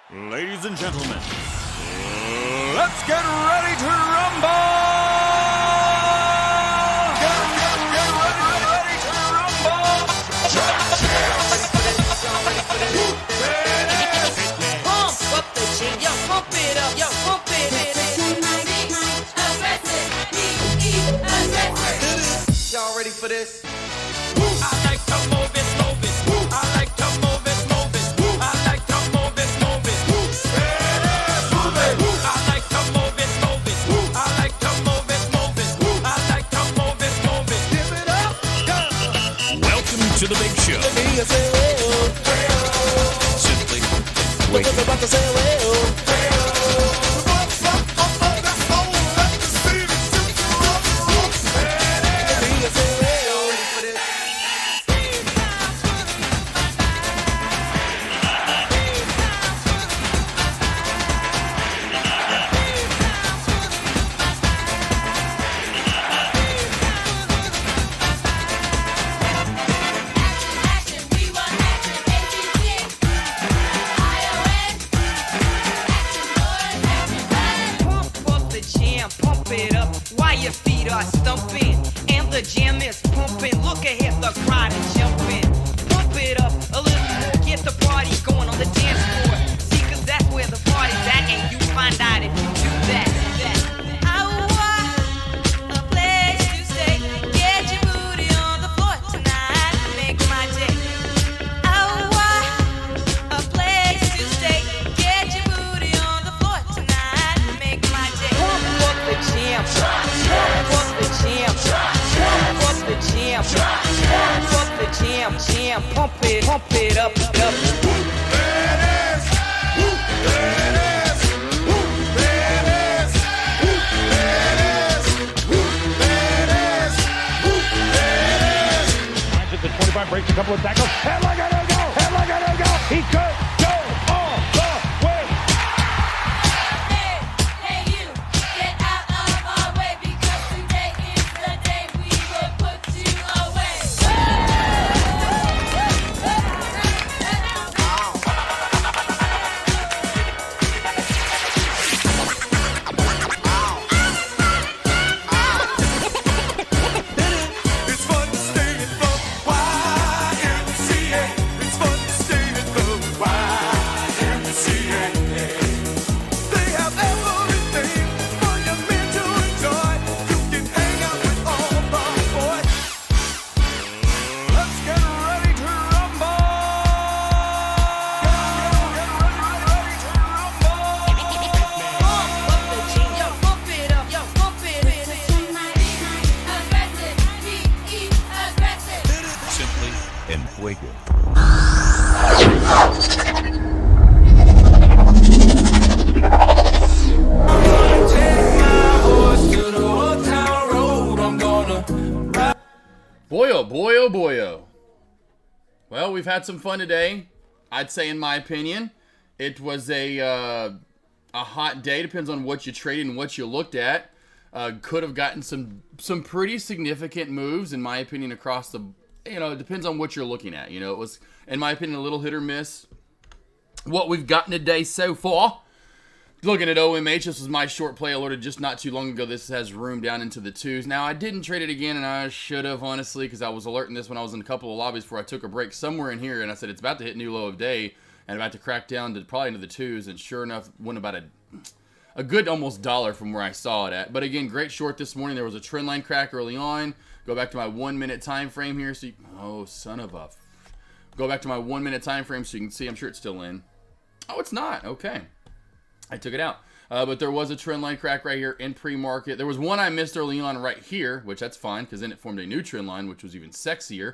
Ladies and gentlemen, let's get ready to rumble! Get ready to rumble! Pump up the jam, yo, pump it up, yo, pump it. Y'all ready for this? I like to move it, move it. I like to move it, move it. I like to move it, move it. Move it. I like to move it, move it. I like to move it, move it. I like to move it, move it. Give it up. Welcome to the big show. Simply wake Pump up the jam, pump it up while your feet are stumping. And the jam is pumping. Look ahead, the crowd is jumping. Pump it up a little more, get the party going on the dance floor. See, cause that's where the party's at, and you find out if you do that. I want a place to stay. Get your booty on the floor tonight, make my day. I want a place to stay. Get your booty on the floor tonight, make my day. Pump up the jam, pump up the jam, pump up the jam, pump up the jam, pump it up, At the 25, breaks a couple of tackles. Headlock and a go! Headlock and a go! He could go all the way! Hey, you, get out of our way because today is the day we will put you away. It's fun to stay in the YMCA. It's fun to stay in the YMCA. They have everything for your men to enjoy. You can hang out with all the boys. Let's get ready to rumble! Get ready to rumble! pump up the jam, yo, pump it up, yo, pump it. Aggressive, be aggressive. Simply en fuego. Boy, oh boy, oh boy, oh. Well, we've had some fun today. I'd say, in my opinion, it was a hot day. Depends on what you traded and what you looked at. Could have gotten some pretty significant moves, in my opinion, across the. It depends on what you're looking at. It was, in my opinion, a little hit or miss. What we've gotten today so far. Looking at OMH, this was my short play alerted just not too long ago. This has room down into the twos. Now, I didn't trade it again, and I should have, honestly, because I was alerting this when I was in a couple of lobbies before I took a break somewhere in here, and I said it's about to hit new low of day, and about to crack down to probably into the twos, and sure enough, went about a good almost dollar from where I saw it at. But again, great short this morning. There was a trend line crack early on. Go back to my 1 minute time frame here. So oh, son of a... Go back to my 1 minute time frame so you can see. I'm sure it's still in. Oh, it's not. Okay. I took it out. But there was a trend line crack right here in pre-market. There was one I missed early on right here, which that's fine because then it formed a new trend line, which was even sexier.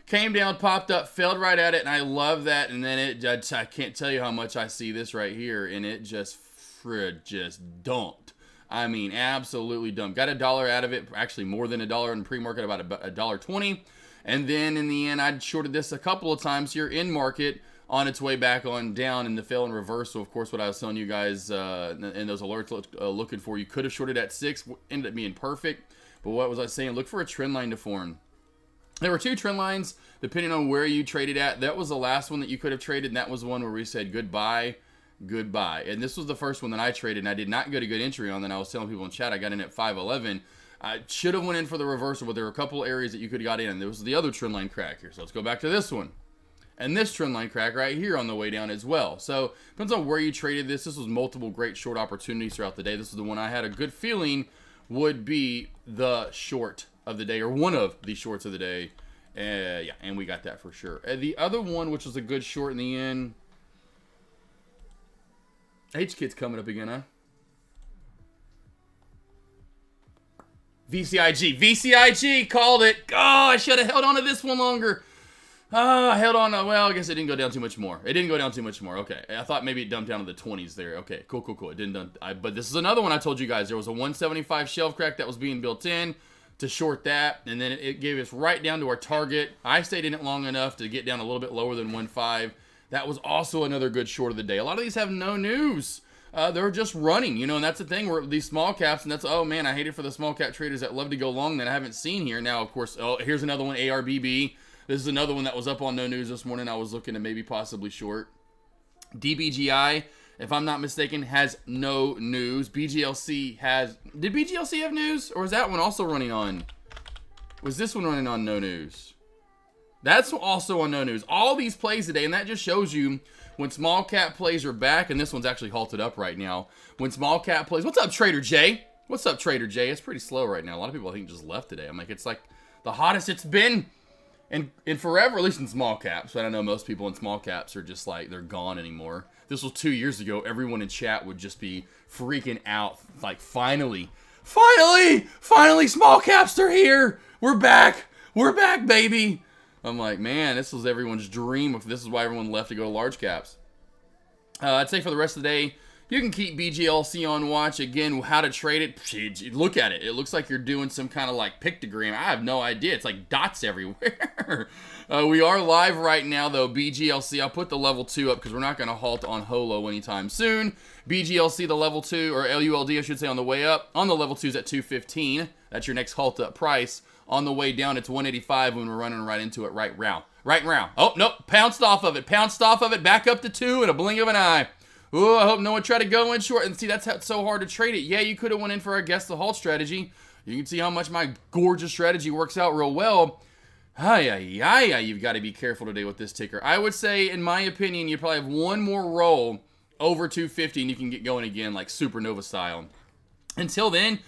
Came down, popped up, failed right at it, and I love that. And then I can't tell you how much I see this right here, and it just dumped. I mean, absolutely dumped. Got $1 out of it, actually more than $1 in pre-market, about $1.20. And then in the end, I shorted this a couple of times here in market. On its way back on down in the fail and reverse. So, of course, what I was telling you guys in those alerts looking for, you could have shorted at 6, ended up being perfect. But what was I saying? Look for a trend line to form. There were 2 trend lines, depending on where you traded at. That was the last one that you could have traded, and that was one where we said goodbye goodbye. And this was the first one that I traded, and I did not get a good entry on. Then I was telling people in chat I got in at 511. I should have went in for the reversal, but there were a couple areas that you could have got in. There was the other trend line crack here. So let's go back to this one. And this trend line crack right here on the way down as well. So depends on where you traded this. This was multiple great short opportunities throughout the day. This is the one I had a good feeling would be the short of the day, or one of the shorts of the day. Yeah, and we got that for sure. The other one, which was a good short in the end. H-Kid's coming up again, huh? VCIG. VCIG called it. Oh, I should have held on to this one longer. I held on. Well, I guess it didn't go down too much more. It didn't go down too much more. Okay. I thought maybe it dumped down to the 20s there. Okay, cool. It didn't dump. But this is another one I told you guys. There was a 175 shelf crack that was being built in to short that. And then it gave us right down to our target. I stayed in it long enough to get down a little bit lower than 1.5. That was also another good short of the day. A lot of these have no news. They're just running, and that's the thing where these small caps, and that's, oh man, I hate it for the small cap traders that love to go long that I haven't seen here. Now, of course, here's another one, ARBB. This is another one that was up on no news this morning. I was looking to maybe possibly short. DBGI, if I'm not mistaken, has no news. BGLC has, did BGLC have news? Or was that one also running on, was this one running on no news? That's also on no news. All these plays today, and that just shows you when small cap plays are back, and this one's actually halted up right now. When small cap plays, what's up, Trader J? What's up, Trader J? It's pretty slow right now. A lot of people I think just left today. I'm like, it's like the hottest it's been in forever, at least in small caps. But I know most people in small caps are just like, they're gone anymore. This was 2 years ago. Everyone in chat would just be freaking out. Like, finally, small caps, they're here. We're back, baby. I'm like, man, this was everyone's dream. If this is why everyone left to go to large caps. I'd say for the rest of the day, you can keep BGLC on watch. Again, how to trade it. Look at it. It looks like you're doing some kind of like pictogram. I have no idea. It's like dots everywhere. We are live right now, though. BGLC, I'll put the level 2 up because we're not going to halt on Holo anytime soon. BGLC, the level 2, or LULD, I should say, on the way up. On the level 2 is at 215. That's your next halt up price. On the way down, it's 185 when we're running right into it right round. Oh, nope. Pounced off of it. Back up to 2 in a blink of an eye. Ooh, I hope no one tried to go in short. And see, that's how it's so hard to trade it. Yeah, you could have went in for, I guess, the halt strategy. You can see how much my gorgeous strategy works out real well. You've got to be careful today with this ticker. I would say, in my opinion, you probably have one more roll over 250 and you can get going again like supernova style. Until then,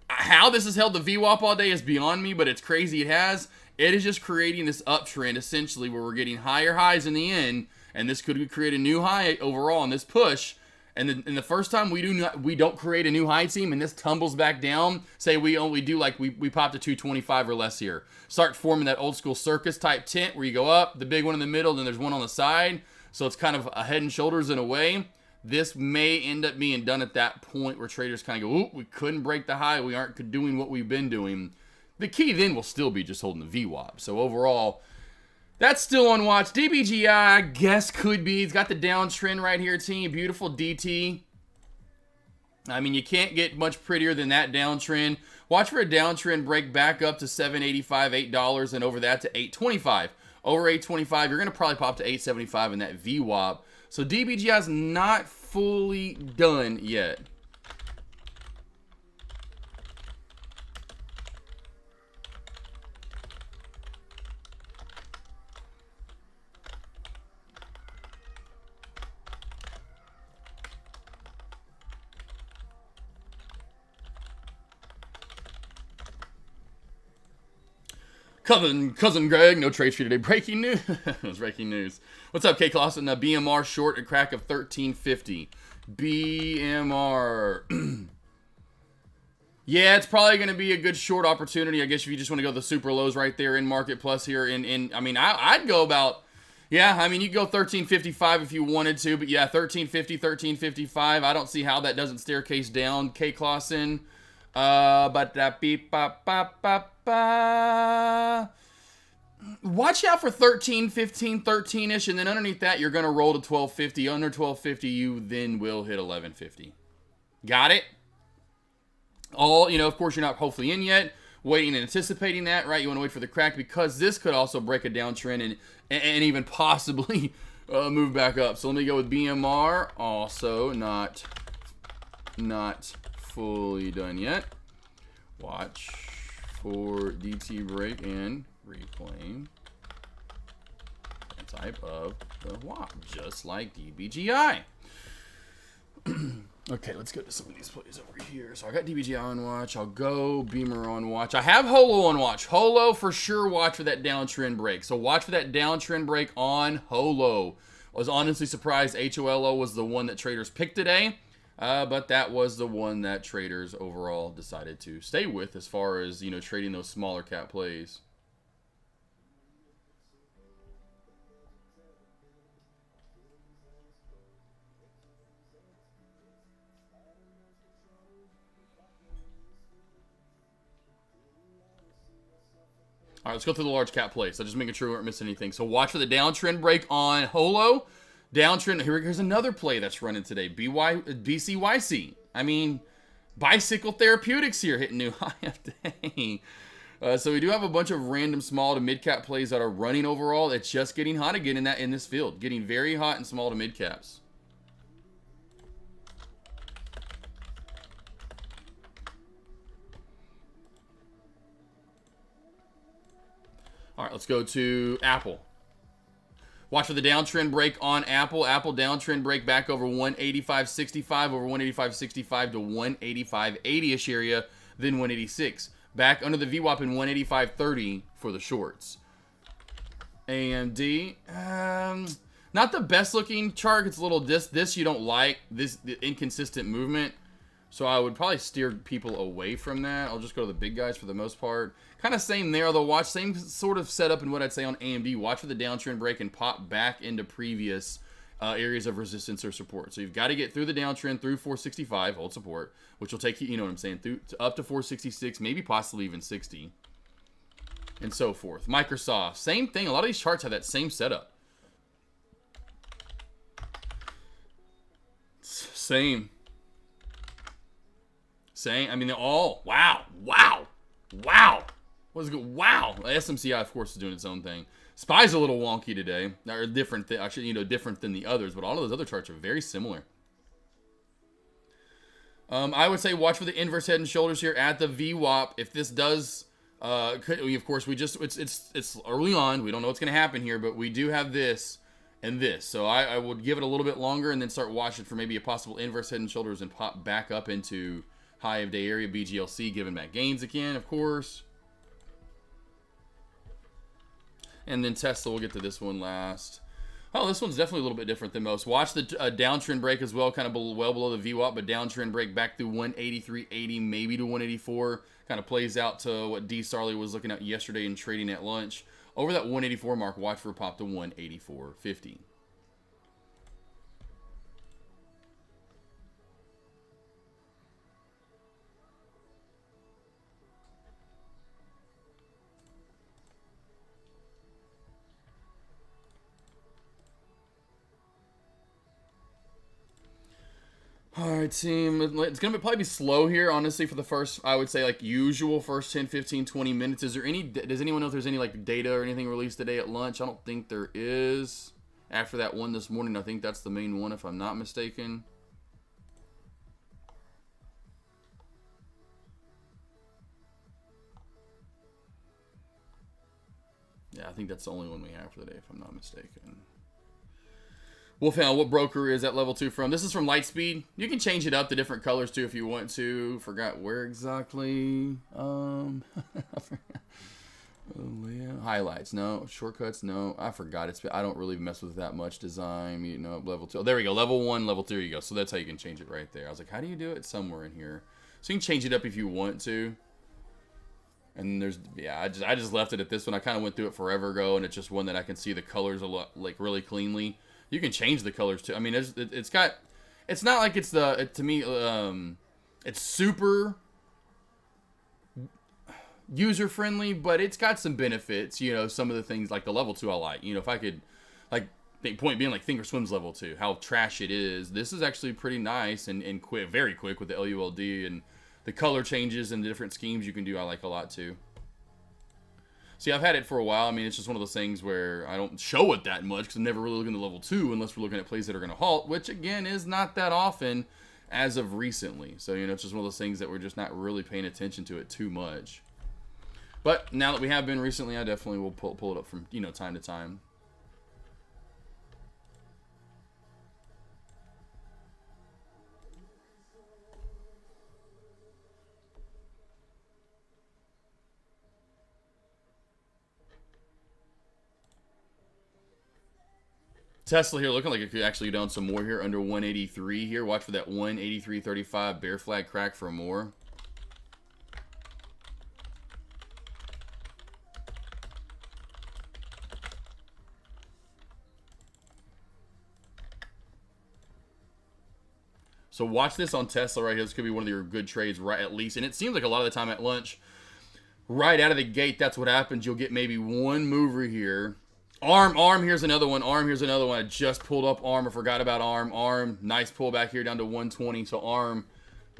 how this has held the VWAP all day is beyond me, but it's crazy it has. It is just creating this uptrend, essentially, where we're getting higher highs in the end, and this could create a new high overall in this push. And the first time we don't create a new high team, and this tumbles back down, say we only do like we popped to 225 or less here. Start forming that old school circus type tent where you go up, the big one in the middle, then there's one on the side. So it's kind of a head and shoulders in a way. This may end up being done at that point where traders kind of go, ooh, we couldn't break the high. We aren't doing what we've been doing. The key then will still be just holding the VWAP. So overall, that's still on watch. DBGI, I guess, could be. It's got the downtrend right here, team. Beautiful DT. I mean, you can't get much prettier than that downtrend. Watch for a downtrend break back up to $7.85, $8, and over that to $8.25. Over $8.25, you're going to probably pop to $8.75 in that VWAP. So DBGI is not fully done yet. Cousin Greg, no trade for today. Breaking news. It was breaking news. What's up, K Clausen? BMR short, a crack of 1350. BMR. Yeah, it's probably going to be a good short opportunity. I guess if you just want to go the super lows right there in Market Plus here. I mean, I'd go about, yeah, I mean, you go 1355 if you wanted to. But yeah, 1350, 1355. I don't see how that doesn't staircase down, K Clausen. Watch out for 13, 15, 13-ish, and then underneath that, you're going to roll to 1250. Under 1250, you then will hit 1150. Got it? Of course, you're not hopefully in yet. Waiting and anticipating that, right? You want to wait for the crack because this could also break a downtrend and even possibly Move back up. So let me go with BMR. Also not fully done yet. Watch for DT break and reclaim the type of the WAP, just like DBGI. Okay, let's go to some of these plays over here. So I got DBGI on watch. I'll go Beamer on watch. I have Holo on watch. Holo for sure watch for that downtrend break. So watch for that downtrend break on Holo. I was honestly surprised HOLO was the one that traders picked today. But that was the one that traders overall decided to stay with as far as, you know, trading those smaller cap plays. All right, let's go through the large cap plays. So just making sure we aren't missing anything. So watch for the downtrend break on Holo. Downtrend. Here's another play that's running today. BCYC. I mean, Bicycle Therapeutics here hitting new high of day. So we do have a bunch of random small to mid cap plays that are running overall. It's just getting hot again in this field. Getting very hot in small to mid caps. All right, let's go to Apple. Watch for the downtrend break on Apple. Apple downtrend break back over 185.65, over 185.65 to 185.80-ish area, then 186. Back under the VWAP in 185.30 for the shorts. AMD, not the best looking chart. It's a little this you don't like, the inconsistent movement. So I would probably steer people away from that. I'll just go to the big guys for the most part. Kind of same there, although watch, same sort of setup in what I'd say on AMD. Watch for the downtrend break and pop back into previous areas of resistance or support. So you've got to get through the downtrend through 465, hold support, which will take you, you know what I'm saying, through to up to 466, maybe possibly even 60, and so forth. Microsoft, same thing. A lot of these charts have that same setup. Same. I mean, they're all, wow. What's good? Wow. SMCI, of course, is doing its own thing. SPY's a little wonky today, or different, actually, you know, different than the others, but all of those other charts are very similar. I would say watch for the inverse head and shoulders here at the VWAP. If this does, of course, it's early on. We don't know what's going to happen here, but we do have this and this. So I would give it a little bit longer and then start watching for maybe a possible inverse head and shoulders and pop back up into high of day area. BGLC giving back gains again, of course. And then Tesla, we'll get to this one last. Oh, this one's definitely a little bit different than most. Watch the downtrend break as well, kind of well below the VWAP, but downtrend break back through 183.80, maybe to 184. Kind of plays out to what D. Starley was looking at yesterday and trading at lunch. Over that 184 mark, watch for a pop to 184.50. All right, team. It's going to probably be slow here, honestly, for the first, I would say, like, usual first 10, 15, 20 minutes. Is there any, does anyone know if there's any, like, data or anything released today at lunch? I don't think there is. After that one this morning, I think that's the main one, if I'm not mistaken. Yeah, I think that's the only one we have for the day, if I'm not mistaken. Wolfhound, what broker is that level 2 from? This is from Lightspeed. You can change it up to different colors too if you want to. Forgot where exactly. Oh, yeah. Highlights, no. Shortcuts, no. I forgot. I don't really mess with that much. Design, you know, level 2. Oh, there we go. Level 1, level 2. There you go. So that's how you can change it right there. I was like, how do you do it? Somewhere in here. So you can change it up if you want to. And there's, yeah, I just left it at this one. I kind of went through it forever ago, and it's just one that I can see the colors a lot, like, really cleanly. You can change the colors too. I mean, it's not like it's to me, it's super user friendly, but it's got some benefits. You know, some of the things like the level 2 I like. You know, if I could, like, the point being like Thinkorswim's level 2, how trash it is. This is actually pretty nice and quick, very quick with the LULD and the color changes and the different schemes you can do. I like a lot too. See, I've had it for a while. I mean, it's just one of those things where I don't show it that much because I'm never really looking at level 2 unless we're looking at plays that are going to halt, which, again, is not that often as of recently. So, you know, it's just one of those things that we're just not really paying attention to it too much. But now that we have been recently, I definitely will pull it up from, you know, time to time. Tesla here looking like it could actually down some more here under 183 here. Watch for that 183.35 bear flag crack for more. So watch this on Tesla right here. This could be one of your good trades, right, at least. And it seems like a lot of the time at lunch, right out of the gate, that's what happens. You'll get maybe one mover here. ARM, here's another one. ARM, here's another one. I just pulled up ARM. I forgot about ARM. Nice pullback here down to 120. So ARM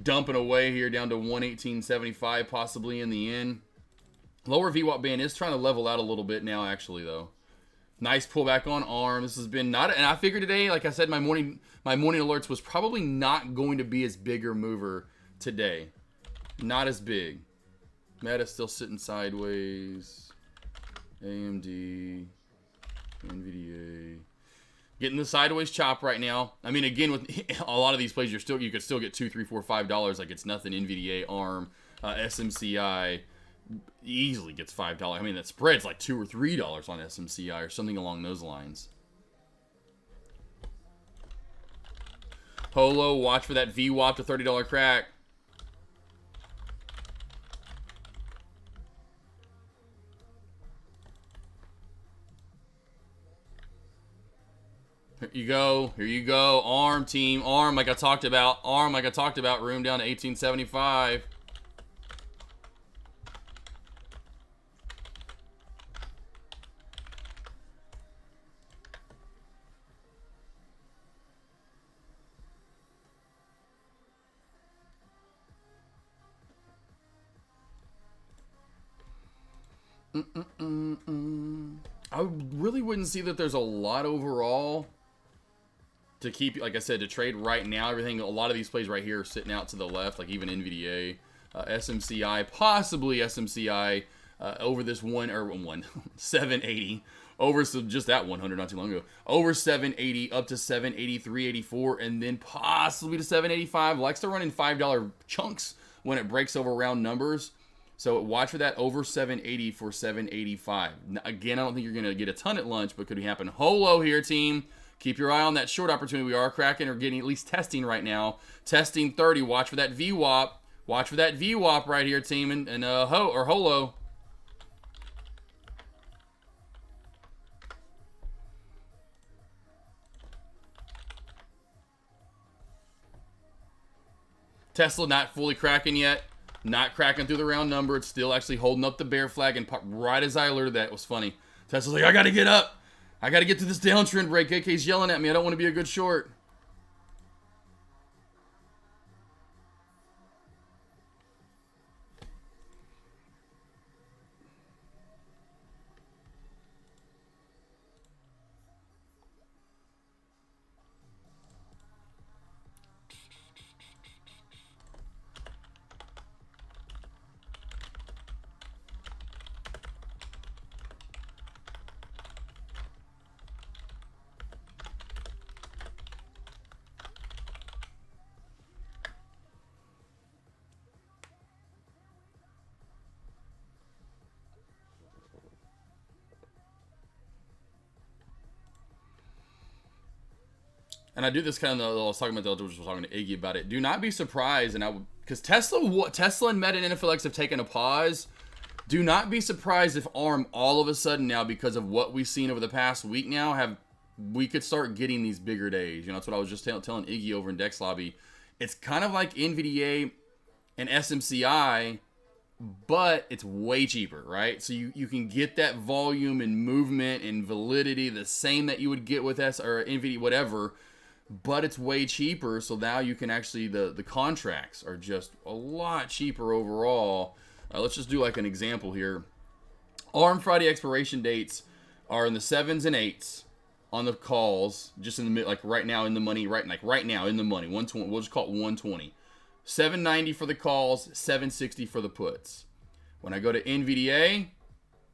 dumping away here down to 118.75 possibly in the end. Lower VWAP band is trying to level out a little bit now, actually, though. Nice pullback on ARM. This has been not, and I figured today, like I said, my morning alerts was probably not going to be as big or mover today. Not as big. Meta still sitting sideways. AMD, NVDA, getting the sideways chop right now. I mean, again, with a lot of these plays, you could still get $2, $3, $4, $5 like it's nothing. NVDA, ARM, SMCI. Easily gets $5. I mean, that spread's like $2 or $3 on SMCI or something along those lines. Holo, watch for that VWAP to $30 crack. Here you go. Here you go. ARM team. ARM like I talked about. ARM like I talked about. Room down to 1875. I really wouldn't see that there's a lot overall to keep, like I said, to trade right now. Everything, a lot of these plays right here are sitting out to the left, like even NVDA, SMCI, possibly SMCI over this 780, over just that 100 not too long ago, over 780 up to 783, 84, and then possibly to 785. Likes to run in $5 chunks when it breaks over round numbers. So watch for that over 780 for 785. Again, I don't think you're going to get a ton at lunch, but could happen. Holo here, team. Keep your eye on that short opportunity. We are cracking or getting at least testing right now. Testing 30. Watch for that VWAP. Watch for that VWAP right here, team. And Holo. Tesla not fully cracking yet. Not cracking through the round number. It's still actually holding up the bear flag. And right as I alerted that, it was funny. Tesla's like, I got to get up. I got to get to this downtrend break. AK's yelling at me. I don't want to be a good short. And I do this kind of, I was talking about the, was talking to Iggy about it. Do not be surprised, because Tesla and Meta and NFLX have taken a pause. Do not be surprised if ARM all of a sudden now, because of what we've seen over the past week now, we could start getting these bigger days. You know, that's what I was just telling Iggy over in Dex Lobby. It's kind of like NVDA and SMCI, but it's way cheaper, right? So you can get that volume and movement and validity the same that you would get with NVIDIA, whatever, but it's way cheaper. So now you can actually, the contracts are just a lot cheaper overall. Let's just do like an example here. ARM Friday expiration dates are in the 7s and 8s on the calls, just in the mid, like right now in the money, right now in the money. 120. We'll just call it 120. 790 for the calls, 760 for the puts. When I go to NVDA,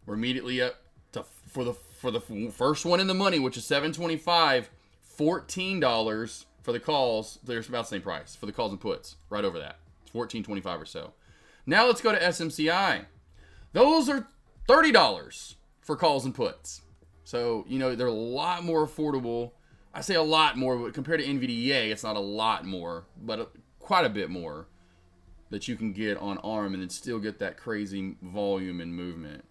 we're immediately up to for the first one in the money, which is 725, $14 for the calls. They're about the same price for the calls and puts, right over that. It's $14.25 or so. Now let's go to SMCI. Those are $30 for calls and puts. So, you know, they're a lot more affordable. I say a lot more, but compared to NVDA, it's not a lot more, but quite a bit more that you can get on ARM and then still get that crazy volume and movement.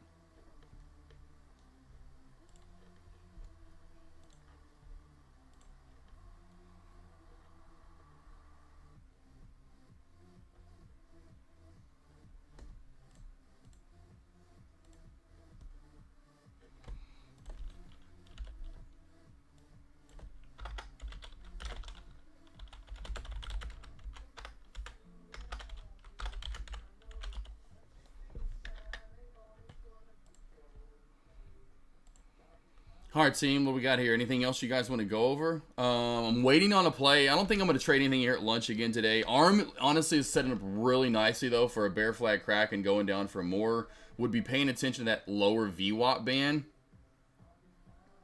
All right, team, what we got here? Anything else you guys want to go over? I'm waiting on a play. I don't think I'm going to trade anything here at lunch again today. ARM, honestly, is setting up really nicely, though, for a bear flag crack and going down for more. Would be paying attention to that lower VWAP band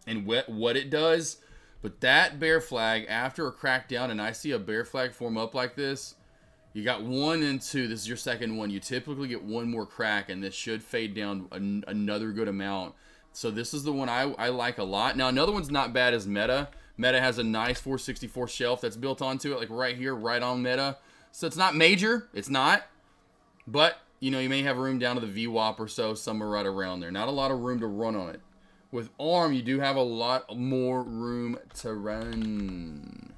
and what it does. But that bear flag, after a crackdown, and I see a bear flag form up like this, you got 1 and 2. This is your second one. You typically get one more crack, and this should fade down another good amount. So this is the one I like a lot. Now, another one's not bad is Meta. Meta has a nice 464 shelf that's built onto it, like right here, right on Meta. So it's not major. It's not. But, you know, you may have room down to the VWAP or so, somewhere right around there. Not a lot of room to run on it. With ARM, you do have a lot more room to run.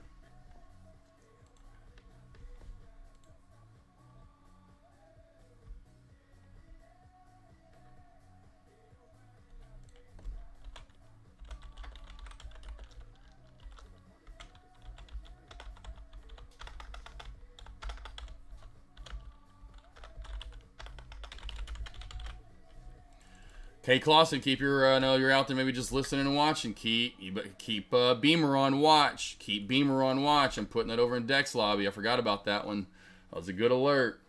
Hey Clausen, keep your I know you're out there maybe just listening and watching. Keep Beamer on watch. Keep Beamer on watch. I'm putting that over in Dex Lobby. I forgot about that one. That was a good alert.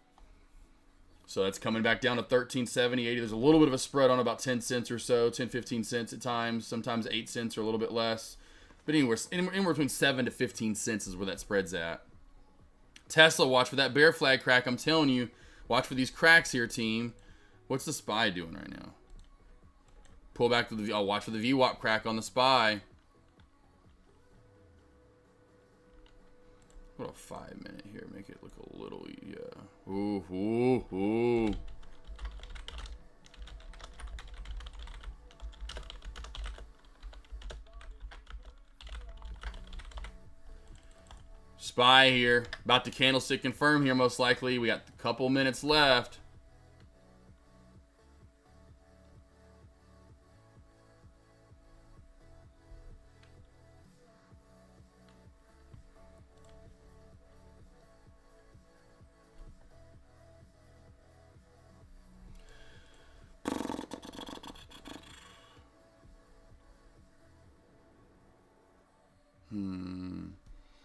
So that's coming back down to 13.70, 80. There's a little bit of a spread on about 10 cents or so, 10, 15 cents at times. Sometimes 8 cents or a little bit less. But anywhere between 7 to 15 cents is where that spread's at. Tesla, watch for that bear flag crack. I'm telling you, watch for these cracks here, team. What's the SPY doing right now? Pull back to the. I'll watch for the VWAP crack on the SPY. What a 5 minute here. Make it look a little. Yeah. Ooh, ooh, ooh. SPY here. About to candlestick confirm here, most likely. We got a couple minutes left.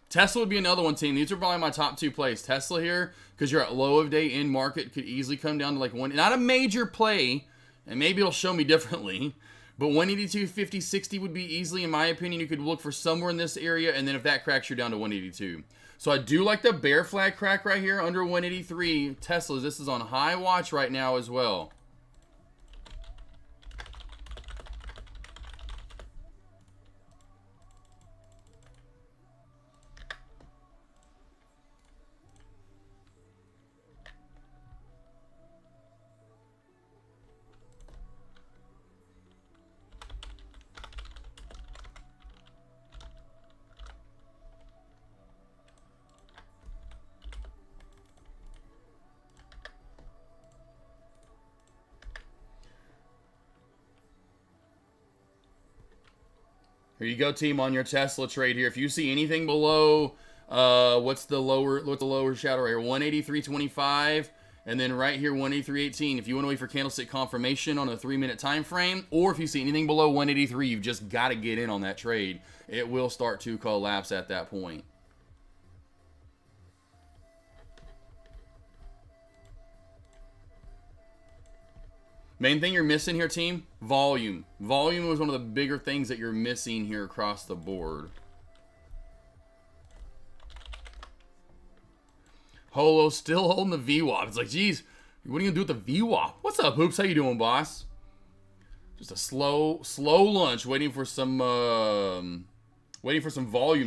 Tesla would be another one, team. These are probably my top 2 plays. Tesla here, because you're at low of day in market, could easily come down to like one. Not a major play, and maybe it'll show me differently. But 182, 50, 60 would be easily, in my opinion, you could look for somewhere in this area, and then if that cracks, you're down to 182. So I do like the bear flag crack right here under 183. Tesla, this is on high watch right now as well. Here you go, team, on your Tesla trade here. If you see anything below, what's the lower shadow right here? 183.25. And then right here, 183.18. If you want to wait for candlestick confirmation on a 3-minute time frame, or if you see anything below 183, you've just got to get in on that trade. It will start to collapse at that point. Main thing you're missing here, team, volume. Volume was one of the bigger things that you're missing here across the board. Holo still holding the VWAP. It's like, geez, what are you going to do with the VWAP? What's up, Hoops? How you doing, boss? Just a slow lunch, waiting for some volume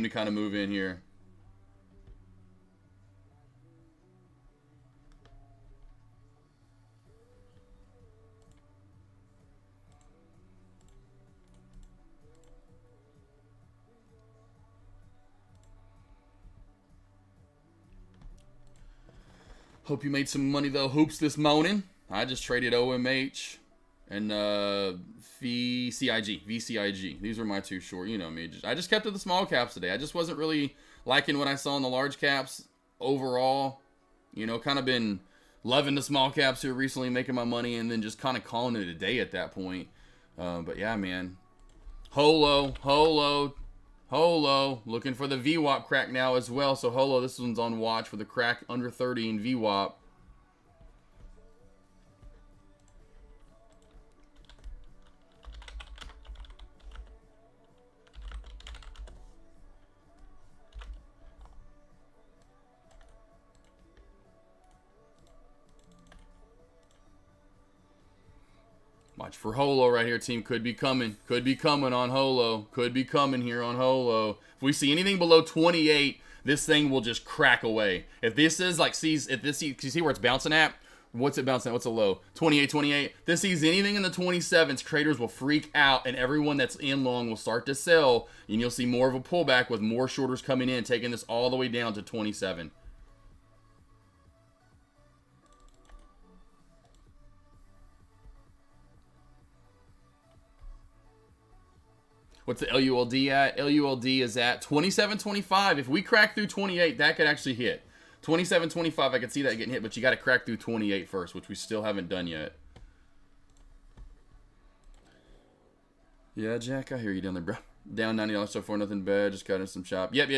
to kind of move in here. Hope you made some money though, Hoops, this morning. I just traded OMH and VCIG. These were my two short. You know me. I just kept it the small caps today. I just wasn't really liking what I saw in the large caps overall. You know, kind of been loving the small caps here recently, making my money, and then just kind of calling it a day at that point. But yeah, man. Holo. Looking for the VWAP crack now as well. So Holo, this one's on watch for the crack under 30 in VWAP. Watch for Holo right here, team. Could be coming. Could be coming on Holo. Could be coming here on Holo. If we see anything below 28, this thing will just crack away. If this is like you see where it's bouncing at? What's it bouncing at? What's a low? 28. This sees anything in the 27s, traders will freak out, and everyone that's in long will start to sell, and you'll see more of a pullback with more shorters coming in, taking this all the way down to 27. What's the LULD at? LULD is at 27.25. If we crack through 28, that could actually hit. 27.25, I could see that getting hit, but you got to crack through 28 first, which we still haven't done yet. Yeah, Jack, I hear you down there, bro. Down $90 so far, nothing bad. Just cutting some shop. Yep.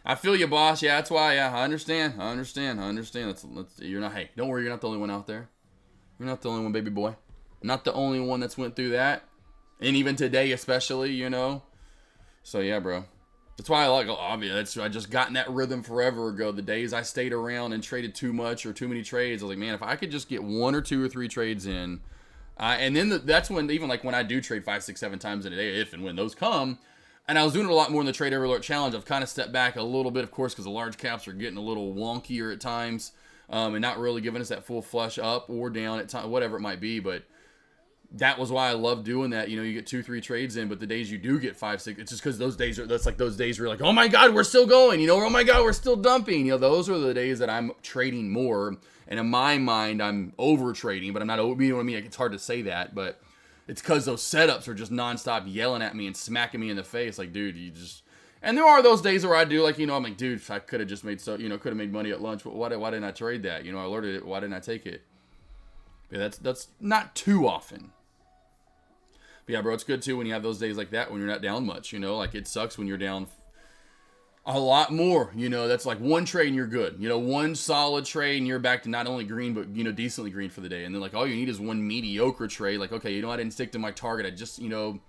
I feel you, boss. Yeah, that's why. Yeah, I understand. Let's you're not. Hey, don't worry. You're not the only one out there. You're not the only one, baby boy. Not the only one that's went through that. And even today, especially, you know. So, yeah, bro. That's why I like, obviously, I just got in that rhythm forever ago. The days I stayed around and traded too much or too many trades, I was like, man, if I could just get 1 or 2 or 3 trades in. And then that's when, even like when I do trade 5, 6, 7 times in a day, if and when those come. And I was doing it a lot more in the Trade Every Alert Challenge. I've kind of stepped back a little bit, of course, because the large caps are getting a little wonkier at times. And not really giving us that full flush up or down at times, whatever it might be. But that was why I love doing that. You know, you get 2, 3 trades in, but the days you do get 5, 6, it's just because those days that's like those days where you're like, oh my God, we're still going. You know, oh my God, we're still dumping. You know, those are the days that I'm trading more. And in my mind, I'm over trading, but I'm not, you know what I mean? It's hard to say that, but it's because those setups are just nonstop yelling at me and smacking me in the face. Like, dude, you just, and there are those days where I do, like, you know, I'm like, dude, I could have just made could have made money at lunch. Why didn't I trade that? You know, I alerted it. Why didn't I take it? Yeah, that's not too often. Yeah, bro, it's good too when you have those days like that when you're not down much, you know, like it sucks when you're down a lot more, you know, that's like one trade and you're good, you know, one solid trade and you're back to not only green, but, you know, decently green for the day. And then like, all you need is one mediocre trade. Like, okay, you know, I didn't stick to my target. I just, you know,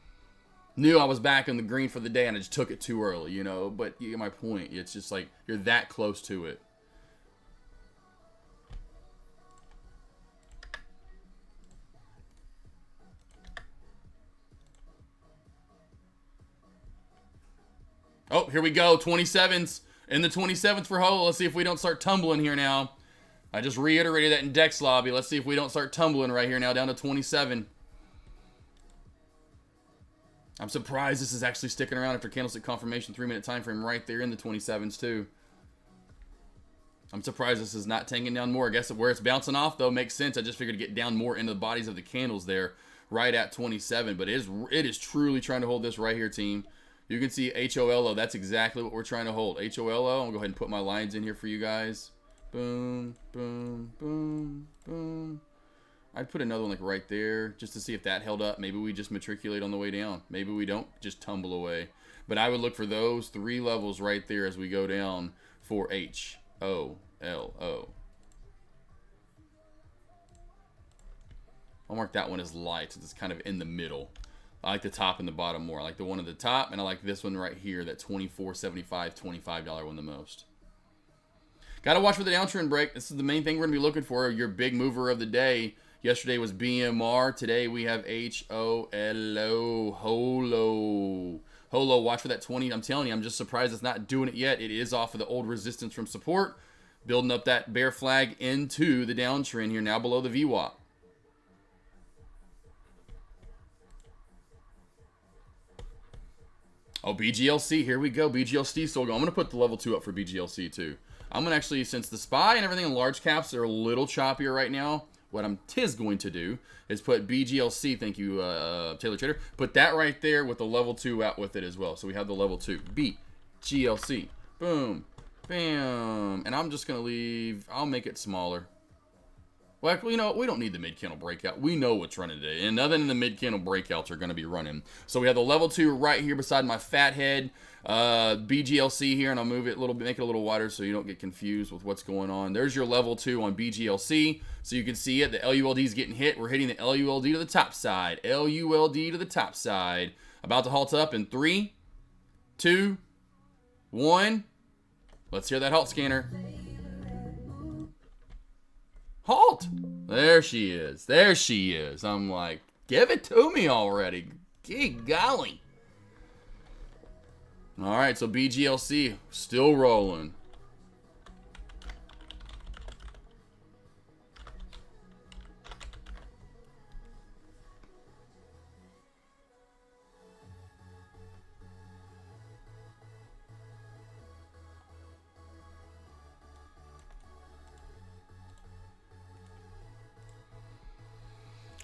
knew I was back in the green for the day and I just took it too early, you know, but you get my point. It's just like, you're that close to it. Oh, here we go. 27s. In the 27th for Holo. Let's see if we don't start tumbling here now. I just reiterated that in Dex Lobby. Let's see if we don't start tumbling right here now down to 27. I'm surprised this is actually sticking around after candlestick confirmation 3-minute time frame right there in the 27s too. I'm surprised this is not tanking down more. I guess where it's bouncing off though makes sense. I just figured to get down more into the bodies of the candles there right at 27. But it is truly trying to hold this right here, team. You can see HOLO. That's exactly what we're trying to hold. HOLO. I'll go ahead and put my lines in here for you guys. Boom, boom, boom, boom. I'd put another one like right there just to see if that held up. Maybe we just matriculate on the way down. Maybe we don't just tumble away. But I would look for those 3 levels right there as we go down for H-O-L-O. I'll mark that one as light since it's kind of in the middle. I like the top and the bottom more. I like the one at the top, and I like this one right here, that $24.75, $25 one the most. Got to watch for the downtrend break. This is the main thing we're going to be looking for, your big mover of the day. Yesterday was BMR. Today we have H-O-L-O, HOLO. HOLO, watch for that 20. I'm telling you, I'm just surprised it's not doing it yet. It is off of the old resistance from support, building up that bear flag into the downtrend here, now below the VWAP. Oh, BGLC, here we go. BGLC still going. I'm going to put the level 2 up for BGLC too. I'm going to actually, since the SPY and everything in large caps are a little choppier right now, what I'm going to do is put BGLC, thank you, Taylor Trader, put that right there with the level 2 out with it as well. So we have the level 2. BGLC. Boom. Bam. And I'm just going to leave, I'll make it smaller. Well, you know, we don't need the mid-candle breakout. We know what's running today. And nothing in the mid-candle breakouts are going to be running. So we have the level 2 right here beside my fat head. BGLC here, and I'll move it a little bit, make it a little wider so you don't get confused with what's going on. There's your level 2 on BGLC. So you can see it. The LULD is getting hit. We're hitting the LULD to the top side. LULD to the top side. About to halt up in 3, 2, 1. Let's hear that halt scanner. Halt! There she is. There she is. I'm like, give it to me already. Gee golly. All right, so BGLC still rolling.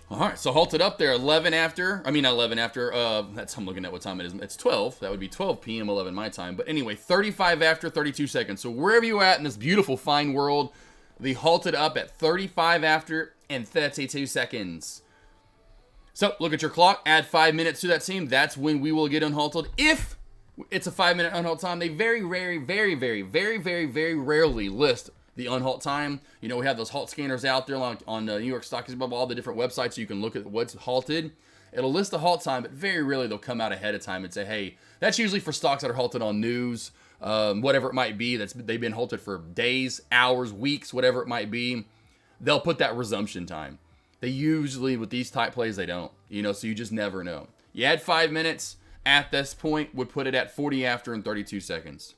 All right, so halted up there, 11 after. I mean, not 11 after. I'm looking at what time it is. It's 12. That would be 12 p.m., 11 my time. But anyway, 35 after, 32 seconds. So wherever you're at in this beautiful, fine world, the halted up at 35 after and 32 seconds. So look at your clock. Add 5 minutes to that seam. That's when we will get unhalted. If it's a 5-minute unhalt time, they very rarely list the unhalt time. You know, we have those halt scanners out there on New York Stock Exchange, all the different websites, so you can look at what's halted. It'll list the halt time, but very rarely they'll come out ahead of time and say, hey, that's usually for stocks that are halted on news, whatever it might be. They've been halted for days, hours, weeks, whatever it might be. They'll put that resumption time. They usually, with these type plays, they don't. You know, so you just never know. You add 5 minutes at this point, would put it at 40 after and 32 seconds.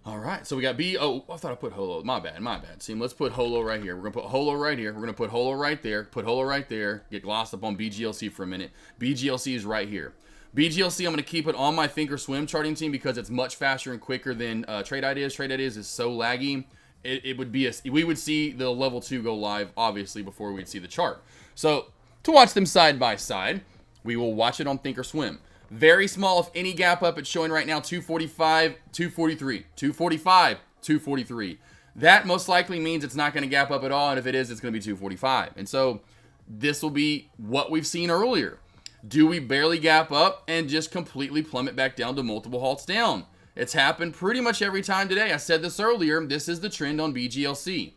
All right, so we got Oh, I thought I put Holo. My bad. See, let's put Holo right here. We're going to put Holo right here. We're going to put Holo right there. Put Holo right there. Get glossed up on BGLC for a minute. BGLC is right here. BGLC, I'm going to keep it on my Thinkorswim charting team because it's much faster and quicker than Trade Ideas. Trade Ideas is so laggy. It would be we would see the level 2 go live, obviously, before we'd see the chart. So, to watch them side by side, we will watch it on Thinkorswim. Very small, if any gap up, it's showing right now 245, 243, 245, 243. That most likely means it's not going to gap up at all, and if it is, it's going to be 245. And so this will be what we've seen earlier. Do we barely gap up and just completely plummet back down to multiple halts down? It's happened pretty much every time today. I said this earlier. This is the trend on BGLC.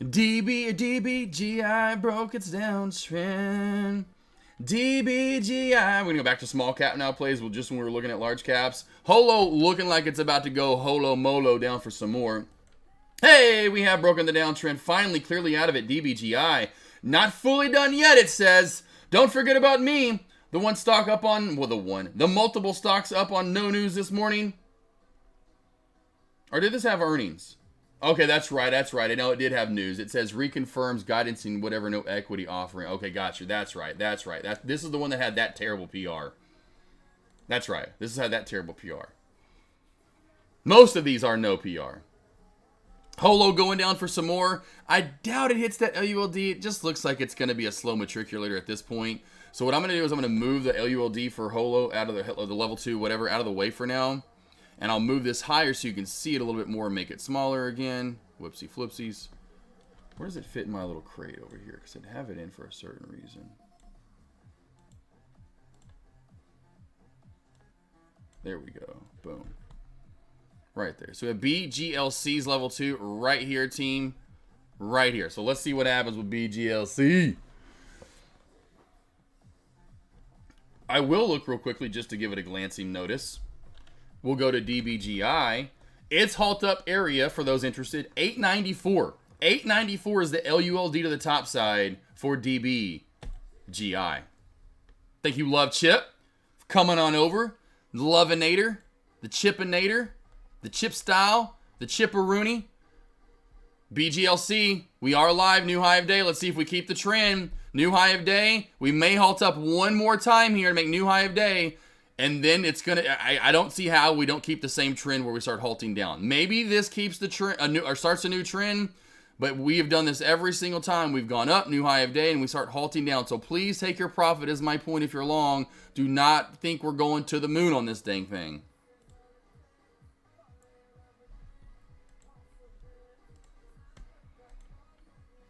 DBGI broke its downtrend. DBGI. We're going to go back to small cap now plays. Well, just when we were looking at large caps. Holo looking like it's about to go holo molo down for some more. Hey, we have broken the downtrend. Finally, clearly out of it. DBGI. Not fully done yet, it says. Don't forget about me. The one stock up on, well, the multiple stocks up on no news this morning. Or did this have earnings? Okay, that's right. I know it did have news. It says reconfirms guidance in whatever no equity offering. Okay, got you. That's right. This is the one that had that terrible PR. That's right. This has had that terrible PR. Most of these are no PR. Holo going down for some more. I doubt it hits that LULD. It just looks like it's going to be a slow matriculator at this point. So what I'm going to do is I'm going to move the LULD for Holo out of the level 2, whatever, out of the way for now. And I'll move this higher so you can see it a little bit more and make it smaller again. Whoopsie flipsies. Where does it fit in my little crate over here? Because I'd have it in for a certain reason. There we go. Boom. Right there. So we have BGLC's level 2 right here, team. Right here. So let's see what happens with BGLC. I will look real quickly just to give it a glancing notice. We'll go to DBGI. Its halt up area, for those interested, 894. 894 is the LULD to the top side for DBGI. Thank you, Love Chip, for coming on over. The Loveinator, the Chipinator, the Chip Style, the Chipperoonie. BGLC, we are live, new high of day. Let's see if we keep the trend. New high of day. We may halt up one more time here to make new high of day. And then it's going to, I don't see how we don't keep the same trend where we start halting down. Maybe this keeps the trend, or starts a new trend, but we have done this every single time. We've gone up, new high of day, and we start halting down. So please take your profit as my point if you're long. Do not think we're going to the moon on this dang thing.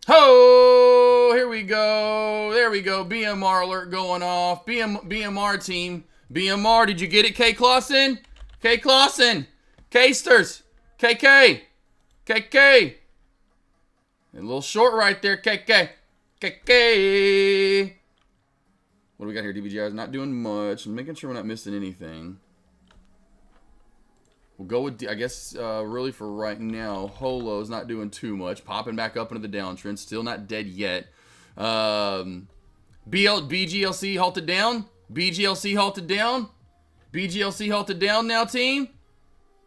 Ho! Here we go. There we go. BMR alert going off. BMR team. BMR, did you get it, K. Clausen? K. Clausen. Ksters. KK. KK. A little short right there, KK. KK. What do we got here? DBGI is not doing much. I'm making sure we're not missing anything. We'll go with, I guess, really for right now, Holo's not doing too much. Popping back up into the downtrend. Still not dead yet. BGLC halted down. BGLC halted down. BGLC halted down now, team.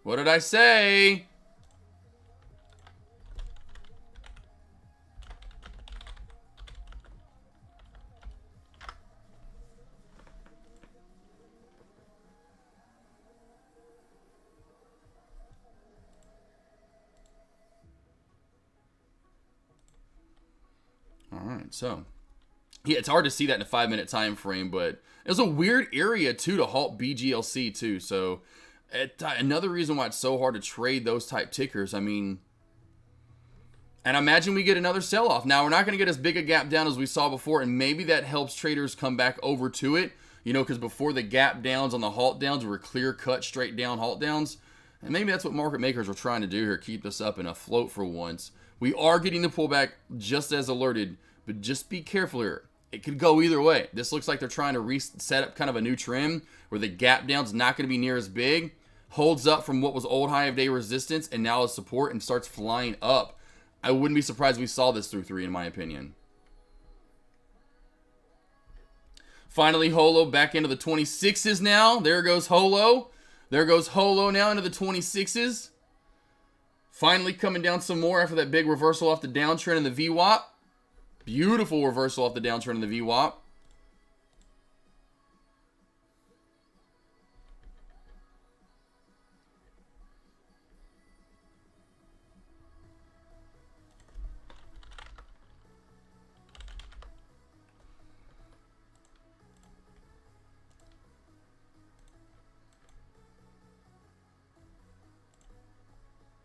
What did I say? All right, so yeah, it's hard to see that in a 5-minute time frame, but it's a weird area too to halt BGLC too. So another reason why it's so hard to trade those type tickers. I mean, and imagine we get another sell-off. Now we're not going to get as big a gap down as we saw before, and maybe that helps traders come back over to it. You know, because before the gap downs on the halt downs were clear cut straight down halt downs, and maybe that's what market makers are trying to do here, keep this up and afloat for once. We are getting the pullback just as alerted, but just be careful here. It could go either way. This looks like they're trying to reset up kind of a new trend where the gap down's not going to be near as big. Holds up from what was old high of day resistance and now is support and starts flying up. I wouldn't be surprised if we saw this through 3 in my opinion. Finally, Holo back into the 26s now. There goes Holo. There goes Holo now into the 26s. Finally coming down some more after that big reversal off the downtrend in the VWAP. Beautiful reversal off the downtrend in the VWAP.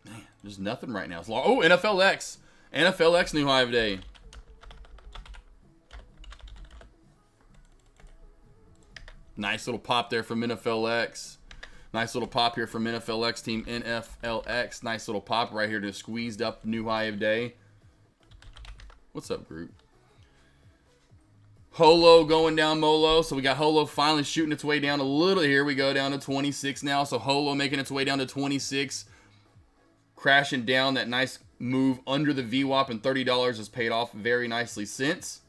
Man, there's nothing right now. It's long. Oh, NFLX. NFLX new high of day. Nice little pop there from NFLX. Nice little pop here from NFLX team NFLX. Nice little pop right here to squeezed up new high of day. What's up, group? Holo going down Molo. So we got Holo finally shooting its way down a little. Here we go down to 26 now. So Holo making its way down to 26. Crashing down. That nice move under the VWAP, and $30 has paid off very nicely since.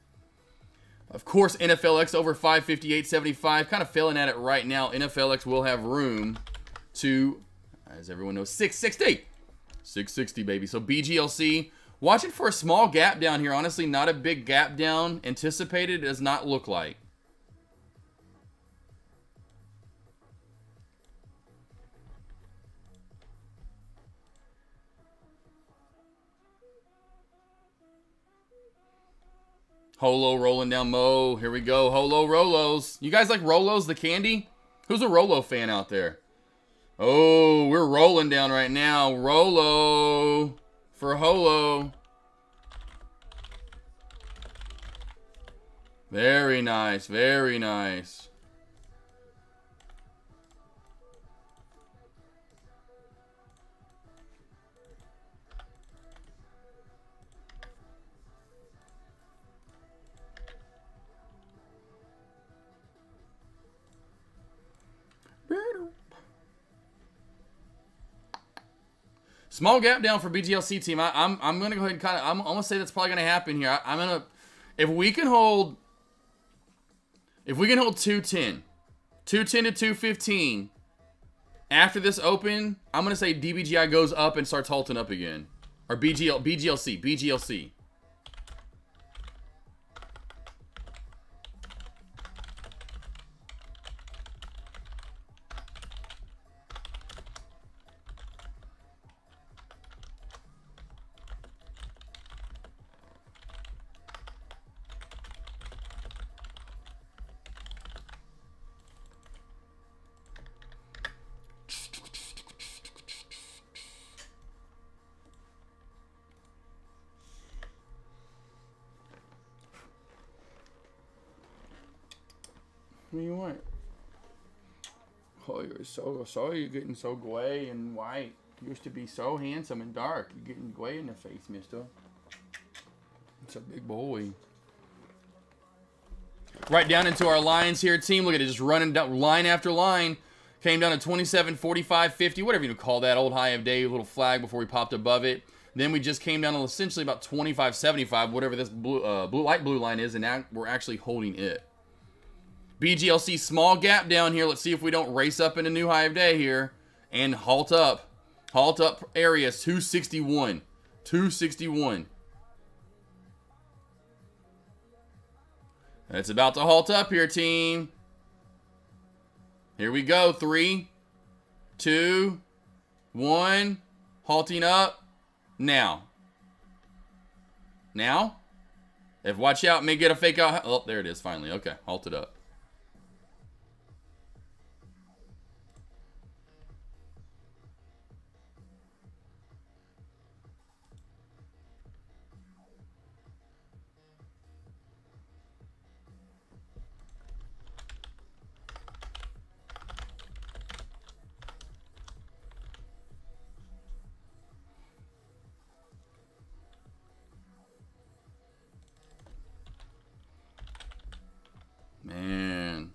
Of course, NFLX over 558.75. Kind of failing at it right now. NFLX will have room to, as everyone knows, 660. 660, baby. So BGLC, watching for a small gap down here. Honestly, not a big gap down anticipated. It does not look like. Holo rolling down Mo. Here we go. Holo Rolos. You guys like Rolos, the candy? Who's a Rolo fan out there? Oh, we're rolling down right now. Rolo for Holo. Very nice. Very nice. Small gap down for BGLC team. I'm gonna go ahead and I'm gonna say that's probably gonna happen here. I'm gonna, if we can hold 210 to 215 after this open, I'm gonna say DBGI goes up and starts halting up again, or BGLC. What do you want? Oh, you're getting so gray and white. You used to be so handsome and dark. You're getting gray in the face, mister. It's a big boy. Right down into our lines here, team. Look at it, just running down line after line. Came down to 27, 45, 50, whatever you call that. Old high of day, little flag before we popped above it. Then we just came down to essentially about 25, 75, whatever this light blue line is, and now we're actually holding it. BGLC, small gap down here. Let's see if we don't race up in a new high of day here and halt up. Halt up areas, 261. 261. It's about to halt up here, team. Here we go. 3, 2, 1. Halting up. Now. Now? If watch out, may get a fake out. Oh, there it is finally. Okay, halted up. Man.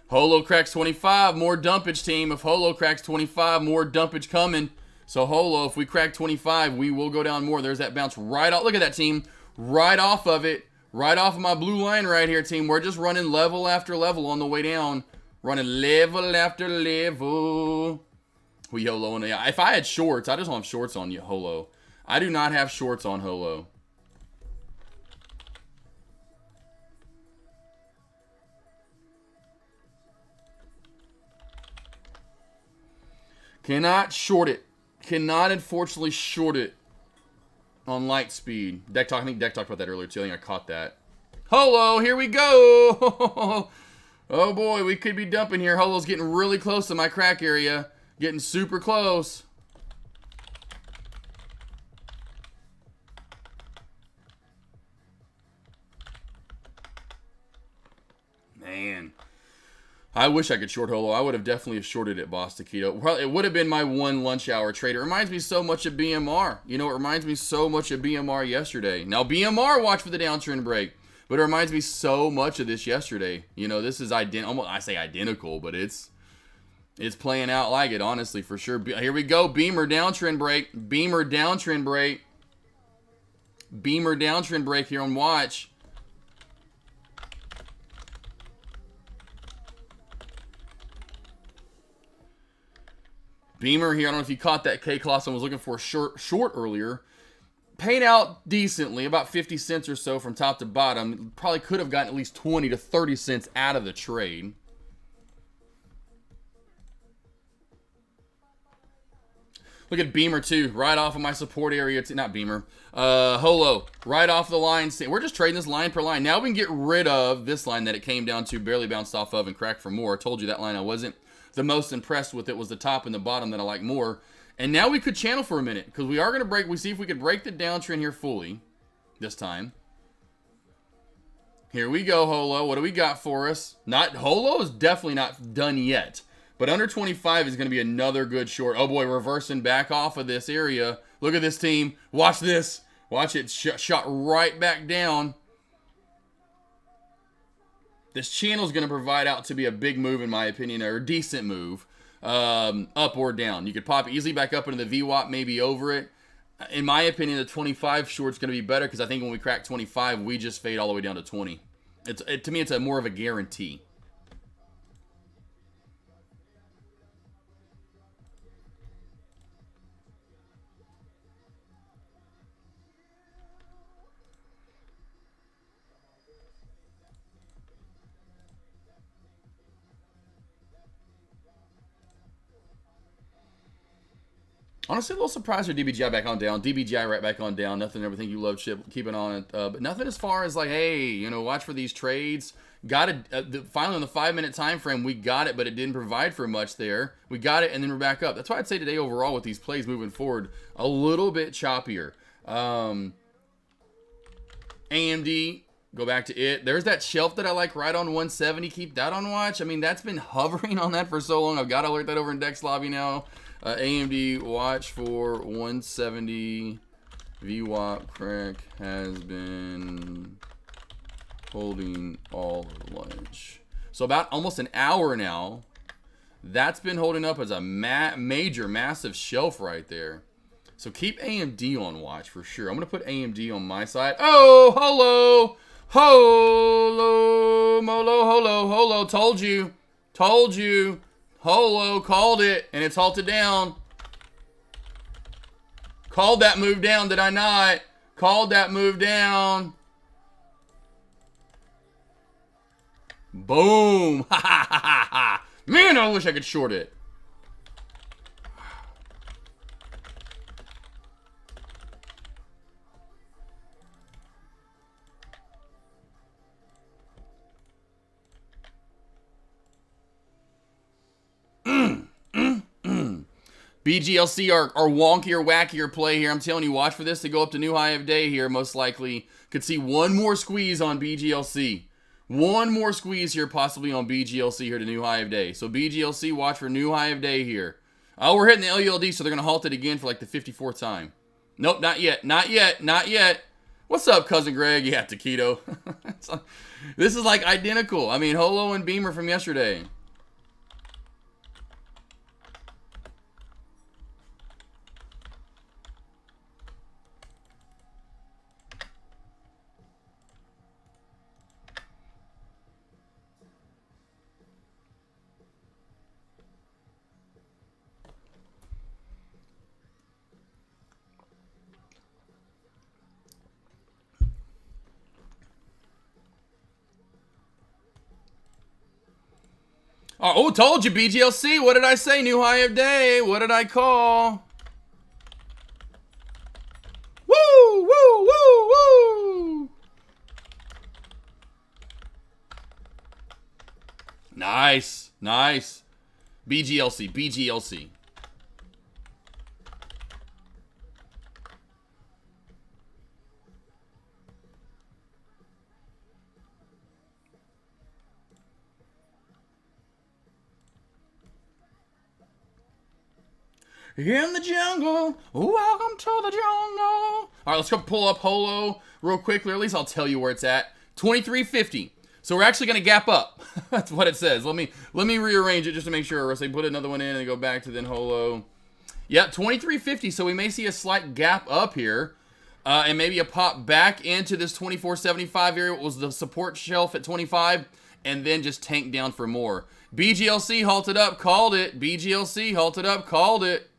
Holo cracks 25. More dumpage, team. If Holo cracks 25, more dumpage coming. So Holo, if we crack 25, we will go down more. There's that bounce right off. Look at that, team. Right off of it. Right off of my blue line right here, team. We're just running level after level on the way down. Running level after level. We Holo. If I had shorts, I just don't have shorts on you, Holo. I do not have shorts on Holo. Cannot short it. Cannot, unfortunately, short it on light speed. Deck Talk, I think Deck talked about that earlier, too. I think I caught that. Holo, here we go. Oh, boy, we could be dumping here. Holo's getting really close to my crack area. Getting super close. Man. I wish I could short Holo. I would have definitely shorted it, Boss Taquito. Well, it would have been my one lunch hour trade. It reminds me so much of BMR. You know, it reminds me so much of BMR yesterday. Now, BMR watched for the downtrend break, but it reminds me so much of this yesterday. You know, this is almost, I say identical, but it's playing out like it, honestly, for sure. Here we go. Beamer downtrend break. Beamer downtrend break. Beamer downtrend break here on watch. Beamer here, I don't know if you caught that AK47 was looking for a short earlier. Paid out decently, about 50 cents or so from top to bottom. Probably could have gotten at least 20 to 30 cents out of the trade. Look at Beamer too, right off of my support area. Not Beamer, Holo, right off the line. We're just trading this line per line. Now we can get rid of this line that it came down to, barely bounced off of and cracked for more. I told you that line I wasn't the most impressed with. It was the top and the bottom that I like more. And now we could channel for a minute because we are going to break. We see if we could break the downtrend here fully this time. Here we go, Holo. What do we got for us? Holo is definitely not done yet. But under 25 is going to be another good short. Oh boy, reversing back off of this area. Look at this team. Watch this. Watch it. Shot right back down. This channel is going to provide out to be a big move, in my opinion, or a decent move, up or down. You could pop easily back up into the VWAP, maybe over it. In my opinion, the 25 short's going to be better because I think when we crack 25, we just fade all the way down to 20. To me, it's more of a guarantee. Honestly, a little surprised with DBGI back on down. DBGI right back on down. Nothing, everything you love, Chip. Keeping on it. But nothing as far as like, hey, you know, watch for these trades. Got it. Finally, on the 5-minute time frame, we got it, but it didn't provide for much there. We got it, and then we're back up. That's why I'd say today overall with these plays moving forward, a little bit choppier. AMD, go back to it. There's that shelf that I like right on 170. Keep that on watch. I mean, that's been hovering on that for so long. I've got to alert that over in Dex Lobby now. AMD watch for 170 VWAP crack has been holding all lunch. So about almost an hour now. That's been holding up as a major, massive shelf right there. So keep AMD on watch for sure. I'm going to put AMD on my side. Oh, Holo. Holo. Molo, Holo. Holo. Told you. Told you. Holo called it, and it's halted down. Called that move down, did I not? Called that move down. Boom. Ha ha ha ha ha. Man, I wish I could short it. BGLC, our wonkier, wackier play here. I'm telling you, watch for this to go up to new high of day here. Most likely could see one more squeeze on BGLC. One more squeeze here possibly on BGLC here to new high of day. So BGLC, watch for new high of day here. Oh, we're hitting the LULD, so they're going to halt it again for like the 54th time. Nope, not yet. Not yet. Not yet. What's up, Cousin Greg? Yeah, Taquito. This is like identical. I mean, Holo and Beamer from yesterday. Oh, told you, BGLC. What did I say? New high of day. What did I call? Woo, woo, woo, woo. Nice, nice. BGLC, BGLC. in the jungle. Welcome to the jungle. All right, let's go pull up Holo real quickly, or at least I'll tell you where it's at. 2350. So we're actually going to gap up. That's what it says. Let me rearrange it just to make sure. So put another one in and go back to then Holo. Yep, 2350. So we may see a slight gap up here. And maybe a pop back into this 2475 area. What was the support shelf at 25? And then just tank down for more. BGLC halted up, called it. BGLC halted up, called it.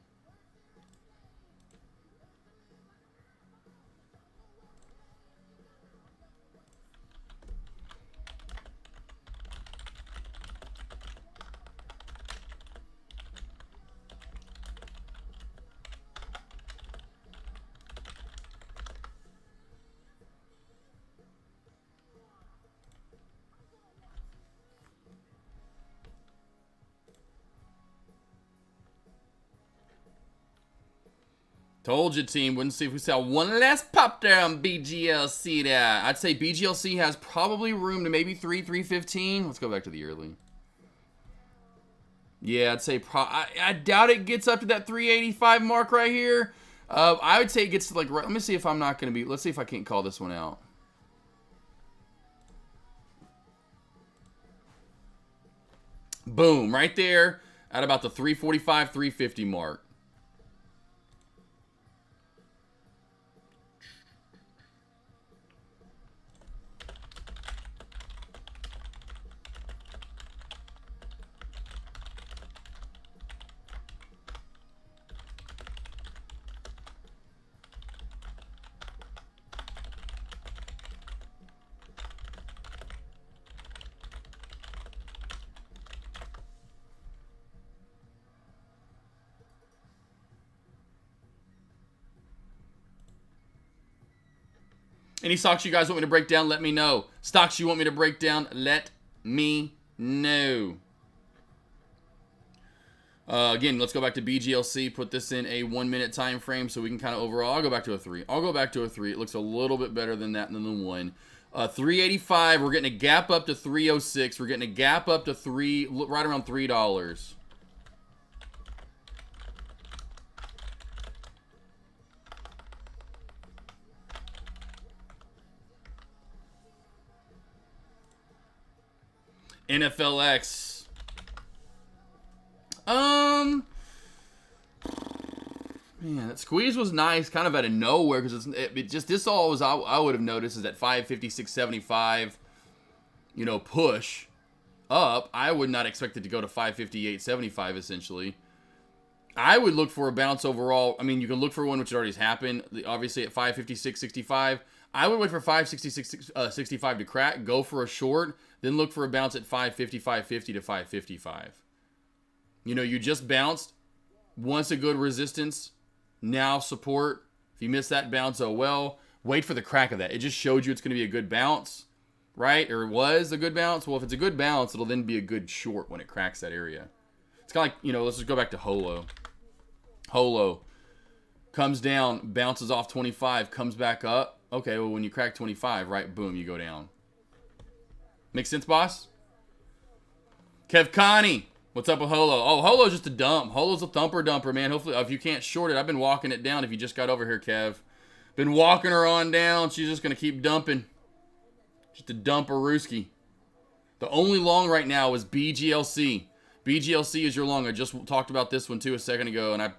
Told you, team. Wouldn't see if we saw one last pop there on BGLC there. I'd say BGLC has probably room to maybe 315. Let's go back to the early. Yeah, I'd say I doubt it gets up to that 385 mark right here. I would say it gets to like, let me see if I'm not going to be, let's see if I can't call this one out. Boom, right there at about the 345, 350 mark. Any stocks you guys want me to break down, let me know. Stocks you want me to break down, let me know. Again, let's go back to BGLC. Put this in a 1 minute time frame so we can kind of overall. I'll go back to a 3. I'll go back to a 3. It looks a little bit better than that than the 1. 385. We're getting a gap up to 306. We're getting a gap up to right around $3. NFLX. Man, that squeeze was nice, kind of out of nowhere, because it just this all was I would have noticed is that 556.75, you know, push up. I would not expect it to go to 558.75 essentially. I would look for a bounce overall. I mean, you can look for one which already has happened, obviously at 556.65. I would wait for 566.65 to crack, go for a short, then look for a bounce at 550, 550 to 555. You know, you just bounced. Once a good resistance, now support. If you miss that bounce, oh well. Wait for the crack of that. It just showed you it's going to be a good bounce, right? Or it was a good bounce. Well, if it's a good bounce, it'll then be a good short when it cracks that area. It's kind of like, you know, let's just go back to Holo. Holo comes down, bounces off 25, comes back up. Okay, well, when you crack 25, right, boom, you go down. Make sense, boss? Kev Connie, what's up with Holo? Oh, Holo's just a dump. Holo's a thumper dumper, man. Hopefully, if you can't short it, I've been walking it down if you just got over here, Kev. Been walking her on down. She's just going to keep dumping. Just a dumper-rooski. The only long right now is BGLC. BGLC is your long. I just talked about this one, too, a second ago, and I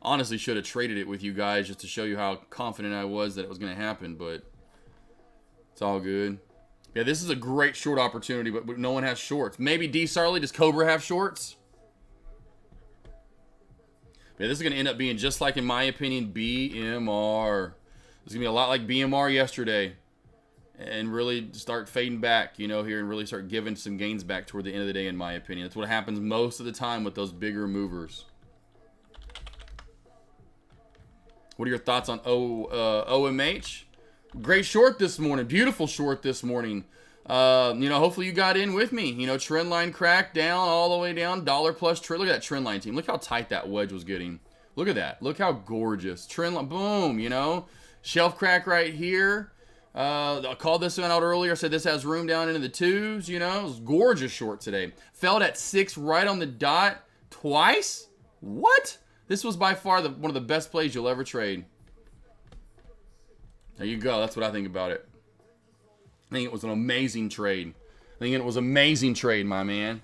honestly should have traded it with you guys just to show you how confident I was that it was going to happen, but it's all good. Yeah, this is a great short opportunity, but no one has shorts. Maybe D. Sarley, does Cobra have shorts? Yeah, this is going to end up being just like, in my opinion, BMR. It's going to be a lot like BMR yesterday. And really start fading back, you know, here, and really start giving some gains back toward the end of the day, in my opinion. That's what happens most of the time with those bigger movers. What are your thoughts on OMH? Great short this morning. Beautiful short this morning. You know, hopefully you got in with me. You know, trend line crack down all the way down. Dollar plus trend. Look at that trend line, team. Look how tight that wedge was getting. Look at that. Look how gorgeous. Trend line. Boom, you know. Shelf crack right here. I called this one out earlier. I said this has room down into the 2s, you know. It was gorgeous short today. Fell at 6 right on the dot twice. What? This was by far one of the best plays you'll ever trade. There you go. That's what I think about it. I think it was an amazing trade. I think it was an amazing trade, my man.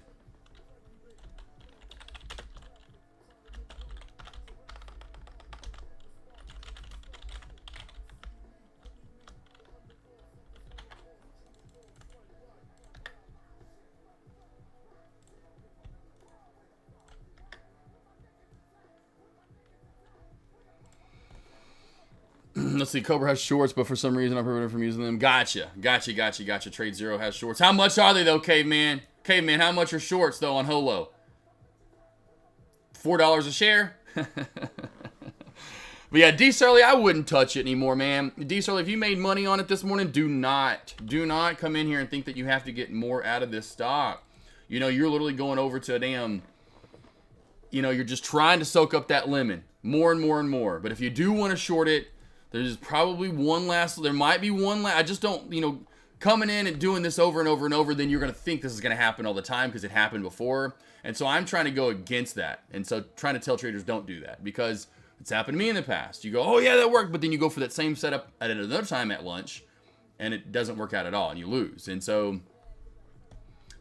Let's see. Cobra has shorts, but for some reason I'm prevented from using them. Gotcha. Trade Zero has shorts. How much are they, though, Caveman? Caveman, how much are shorts, though, on Holo? $4 a share? But yeah, D. Surly, I wouldn't touch it anymore, man. D. Surly, if you made money on it this morning, do not come in here and think that you have to get more out of this stock. You know, you're literally going over to a damn, you know, you're just trying to soak up that lemon more and more and more. But if you do want to short it, there's probably there might be one last. I just don't, you know, coming in and doing this over and over and over, then you're going to think this is going to happen all the time because it happened before. And so I'm trying to go against that. And so trying to tell traders don't do that because it's happened to me in the past. You go, oh yeah, that worked. But then you go for that same setup at another time at lunch and it doesn't work out at all and you lose. And so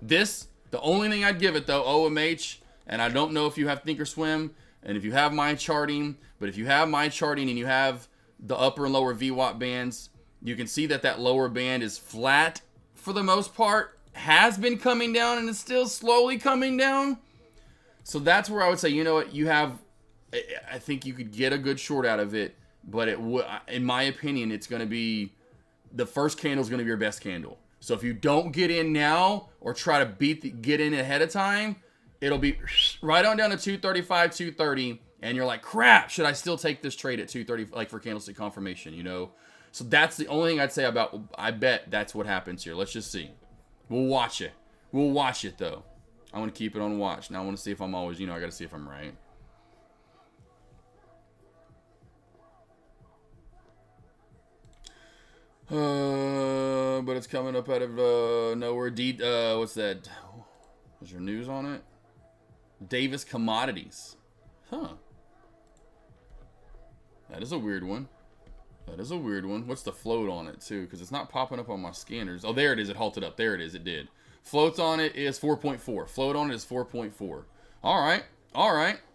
the only thing I'd give it though, OMH, and I don't know if you have Thinkorswim and if you have my charting, but if you have my charting and you have the upper and lower VWAP bands, you can see that lower band is flat for the most part, has been coming down and is still slowly coming down. So that's where I would say, you know what, I think you could get a good short out of it, but in my opinion, it's going to be, the first candle is going to be your best candle. So if you don't get in now or try to get in ahead of time, it'll be right on down to 235, 230. And you're like, crap, should I still take this trade at 230, like for candlestick confirmation, you know? So that's the only thing I'd say about, I bet that's what happens here. Let's just see. We'll watch it. We'll watch it, though. I want to keep it on watch. Now I want to see if I'm always, you know, I got to see if I'm right. But it's coming up out of nowhere. What's that? Is there news on it? Davis Commodities. Huh. That is a weird one. What's the float on it, too? Because it's not popping up on my scanners. Oh, there it is. It halted up. There it is. It did. Float on it is 4.4. Float on it is 4.4. All right.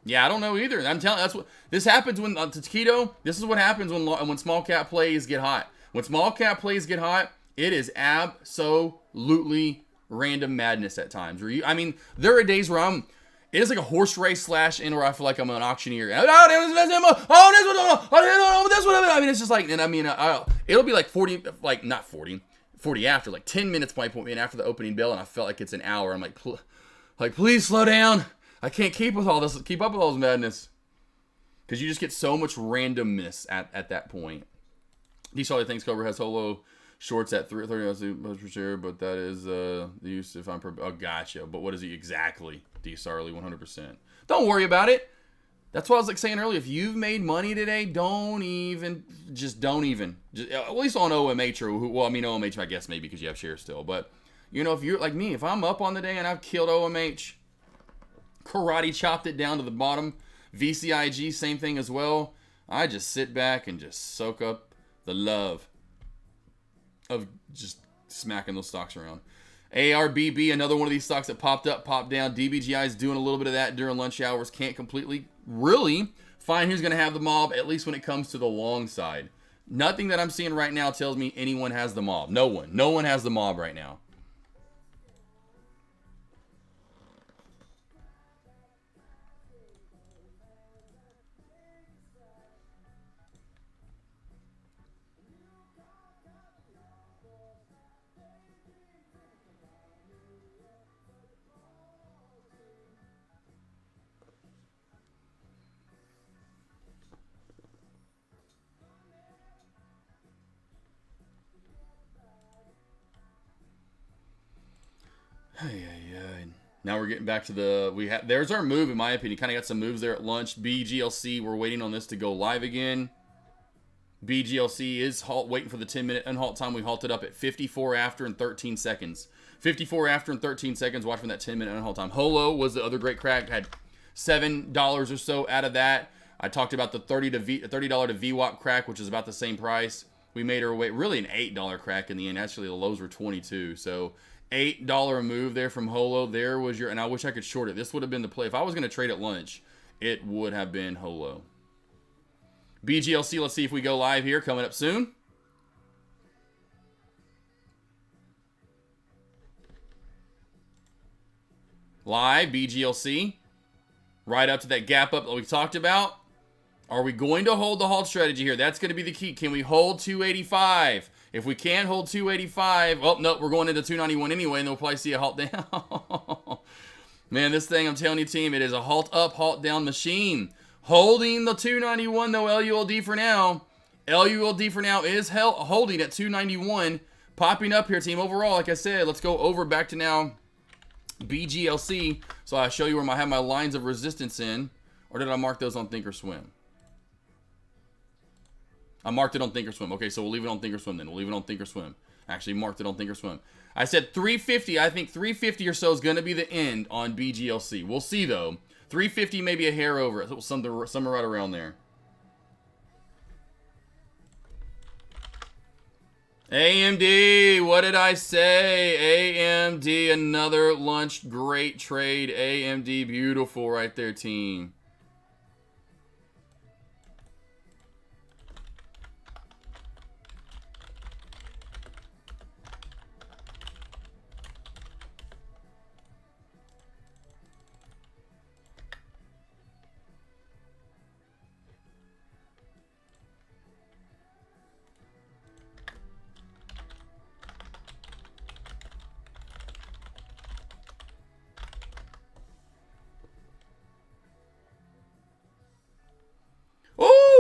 Yeah, I don't know either. I'm telling you, that's what this happens when Taquito. This is what happens when small cap plays get hot. When small cap plays get hot, it is absolutely random madness at times. There are days where it is like a horse race / in where I feel like I'm an auctioneer. This one. I mean, it's just like, and I mean, it'll be like 40, like not 40 after, like 10 minutes might put me in after the opening bell, and I felt like it's an hour. I'm like, please slow down. I can't keep up with all this madness. Because you just get so much randomness at that point. D. Charlie thinks Cobra has Holo shorts at 30 per share, but that is the use if I'm... Oh, gotcha. But what is he exactly? D. Sarley, 100%. Don't worry about it. That's what I was like saying earlier. If you've made money today, don't even. Just, at least on OMH OMH, I guess maybe because you have shares still. But, you know, if you're like me, if I'm up on the day and I've killed OMH, karate chopped it down to the bottom, VCIG, same thing as well. I just sit back and just soak up the love of just smacking those stocks around. ARBB, another one of these stocks that popped up, popped down. DBGI is doing a little bit of that during lunch hours. Can't completely, really find who's going to have the mob, at least when it comes to the long side. Nothing that I'm seeing right now tells me anyone has the mob. No one has the mob right now. Now we're getting back to there's our move, in my opinion. Kind of got some moves there at lunch. BGLC, we're waiting on this to go live again. BGLC is waiting for the 10-minute unhalt time. We halted up at 54 after and 13 seconds. 54 after and 13 seconds, watching that 10-minute unhalt time. Holo was the other great crack. Had $7 or so out of that. I talked about the $30 to VWAP crack, which is about the same price. We made our way, really an $8 crack in the end. Actually, the lows were 22. So $8 move there from Holo. There was your, and I wish I could short it. This would have been the play. If I was going to trade at lunch, it would have been Holo. BGLC, let's see if we go live here, coming up soon. Live, BGLC. Right up to that gap up that we talked about. Are we going to hold the halt strategy here? That's going to be the key. Can we hold 285? If we can't hold 285, oh, no, we're going into 291 anyway, and then we'll probably see a halt down. Man, this thing, I'm telling you, team, it is a halt up, halt down machine. Holding the 291, though, LULD for now. LULD for now is holding at 291. Popping up here, team. Overall, like I said, let's go over back to now BGLC. So I'll show you where I have my lines of resistance in. Or did I mark those on Thinkorswim? I marked it on Thinkorswim. Okay, so we'll leave it on Thinkorswim then. We'll leave it on Thinkorswim. Actually marked it on Thinkorswim. I said 350. I think 350 or so is going to be the end on BGLC. We'll see, though. 350, maybe a hair over it. Somewhere right around there. AMD, what did I say? AMD, another lunch, great trade. AMD, beautiful right there, team.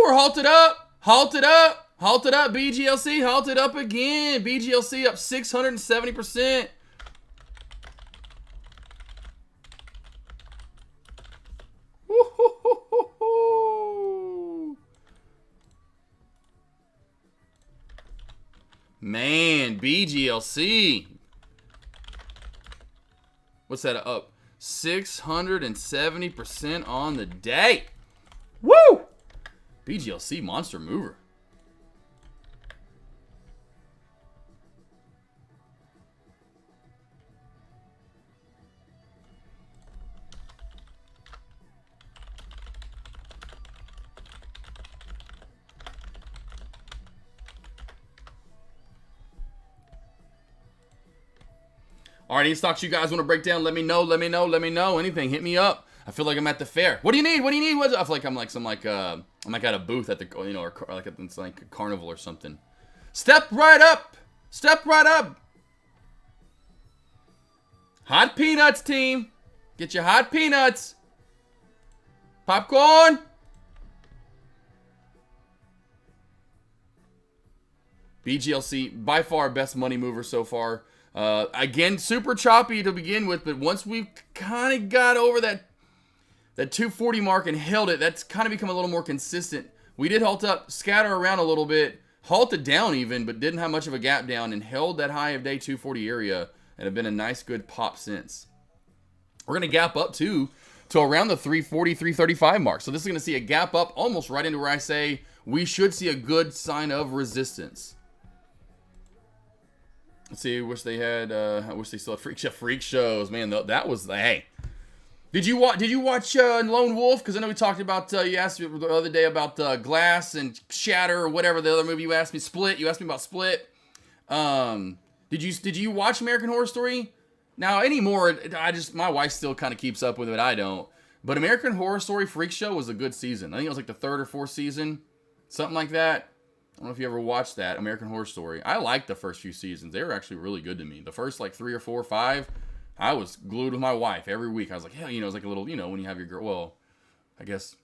We're halted up, halted up, halted up, BGLC, halted up again. BGLC up 670%. Woo-hoo-hoo-hoo-hoo. Man, BGLC. What's that up? 670% on the day. Woo! BGLC monster mover. All right, any stocks you guys want to break down? Let me know. Let me know. Let me know. Anything, hit me up. I feel like I'm at the fair. What do you need? What do you need? I feel like I'm like I'm like at a booth at the, you know, or like it's like a carnival or something. Step right up. Step right up. Hot peanuts, team. Get your hot peanuts. Popcorn. BGLC, by far best money mover so far. Again, super choppy to begin with, but once we kind of got over that 240 mark and held it, that's kind of become a little more consistent. We did halt up, scatter around a little bit, halted down even, but didn't have much of a gap down and held that high of day 240 area and have been a nice good pop since. We're going to gap up to around the 340, 335 mark. So this is going to see a gap up almost right into where I say we should see a good sign of resistance. Let's see, wish they had, I wish they still had freak shows. Man, that was, hey. Did you watch Lone Wolf? Because I know we talked about, you asked me the other day about Glass and Shatter or whatever the other movie you asked me. Split. You asked me about Split. Did you watch American Horror Story? Now anymore, my wife still kind of keeps up with it. I don't. But American Horror Story Freak Show was a good season. I think it was like the 3rd or 4th season, something like that. I don't know if you ever watched that American Horror Story. I liked the first few seasons. They were actually really good to me. The first like 3 or 4 or 5. I was glued with my wife every week. I was like, yeah, you know, it's like a little, you know, when you have your girl, well, I guess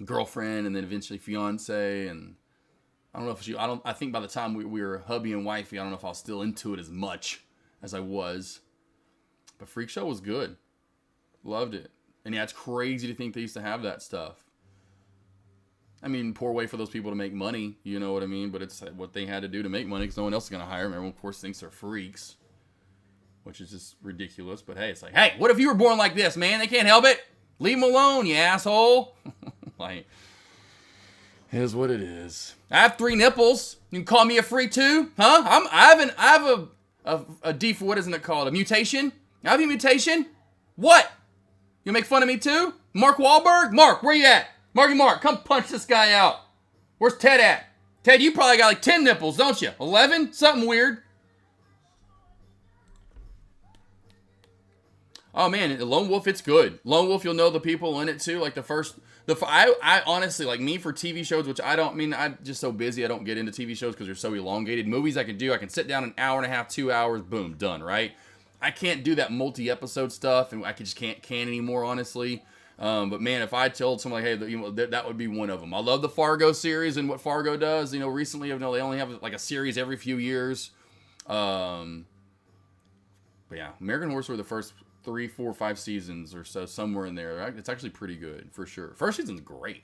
girlfriend and then eventually fiance. And I don't know if I think by the time we were hubby and wifey, I don't know if I was still into it as much as I was. But Freak Show was good. Loved it. And yeah, it's crazy to think they used to have that stuff. I mean, poor way for those people to make money, you know what I mean? But it's what they had to do to make money because no one else is going to hire them. Everyone, of course, thinks they're freaks, which is just ridiculous. But hey, it's like, hey, what if you were born like this, man? They can't help it. Leave them alone, you asshole. Like, here's what it is. I have 3 nipples. You can call me a freak too, huh? I have a what isn't it called? A mutation? I have a mutation? What? You make fun of me too? Mark Wahlberg? Mark, where you at? Mark, come punch this guy out. Where's Ted at? Ted, you probably got like 10 nipples, don't you? 11? Something weird. Oh man, Lone Wolf, it's good. Lone Wolf, you'll know the people in it too. Like I honestly, like me for TV shows, which I'm just so busy, I don't get into TV shows because they're so elongated. Movies I can sit down an hour and a half, 2 hours, boom, done, right? I can't do that multi-episode stuff, and I just can't anymore, honestly. But man, if I told someone, like, hey, that would be one of them. I love the Fargo series and what Fargo does. Recently, they only have like a series every few years. But yeah, American Horror Story, the first 3, 4, 5 seasons or so, somewhere in there. Right? It's actually pretty good, for sure. First season's great.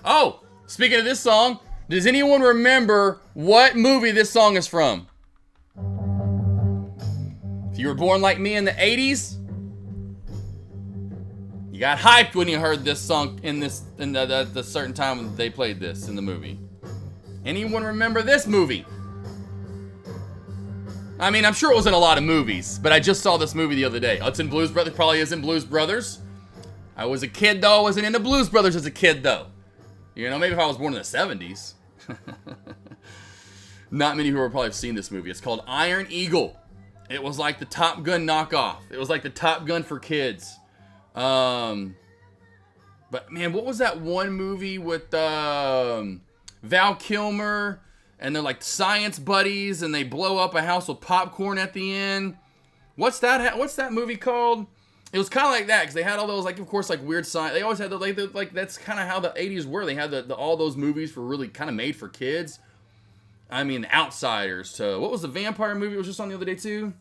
Oh, speaking of this song, does anyone remember what movie this song is from? If you were born like me in the 80s, you got hyped when you heard this song in the certain time when they played this in the movie. Anyone remember this movie? I mean, I'm sure it was in a lot of movies, but I just saw this movie the other day. Oh, it's in Blues Brothers. Probably is in Blues Brothers. I was a kid, though. I wasn't into Blues Brothers as a kid, though. Maybe if I was born in the 70s. Not many people have probably seen this movie. It's called Iron Eagle. It was like the Top Gun knockoff. It was like the Top Gun for kids. But man, what was that one movie with Val Kilmer, and they're like science buddies, and they blow up a house with popcorn at the end? What's that movie called? It was kind of like that, because they had all those, like, of course, like weird science. They always had like that's kind of how the 80s were. They had all those movies were really kind of made for kids. I mean, Outsiders. What was the vampire movie? It was just on the other day too.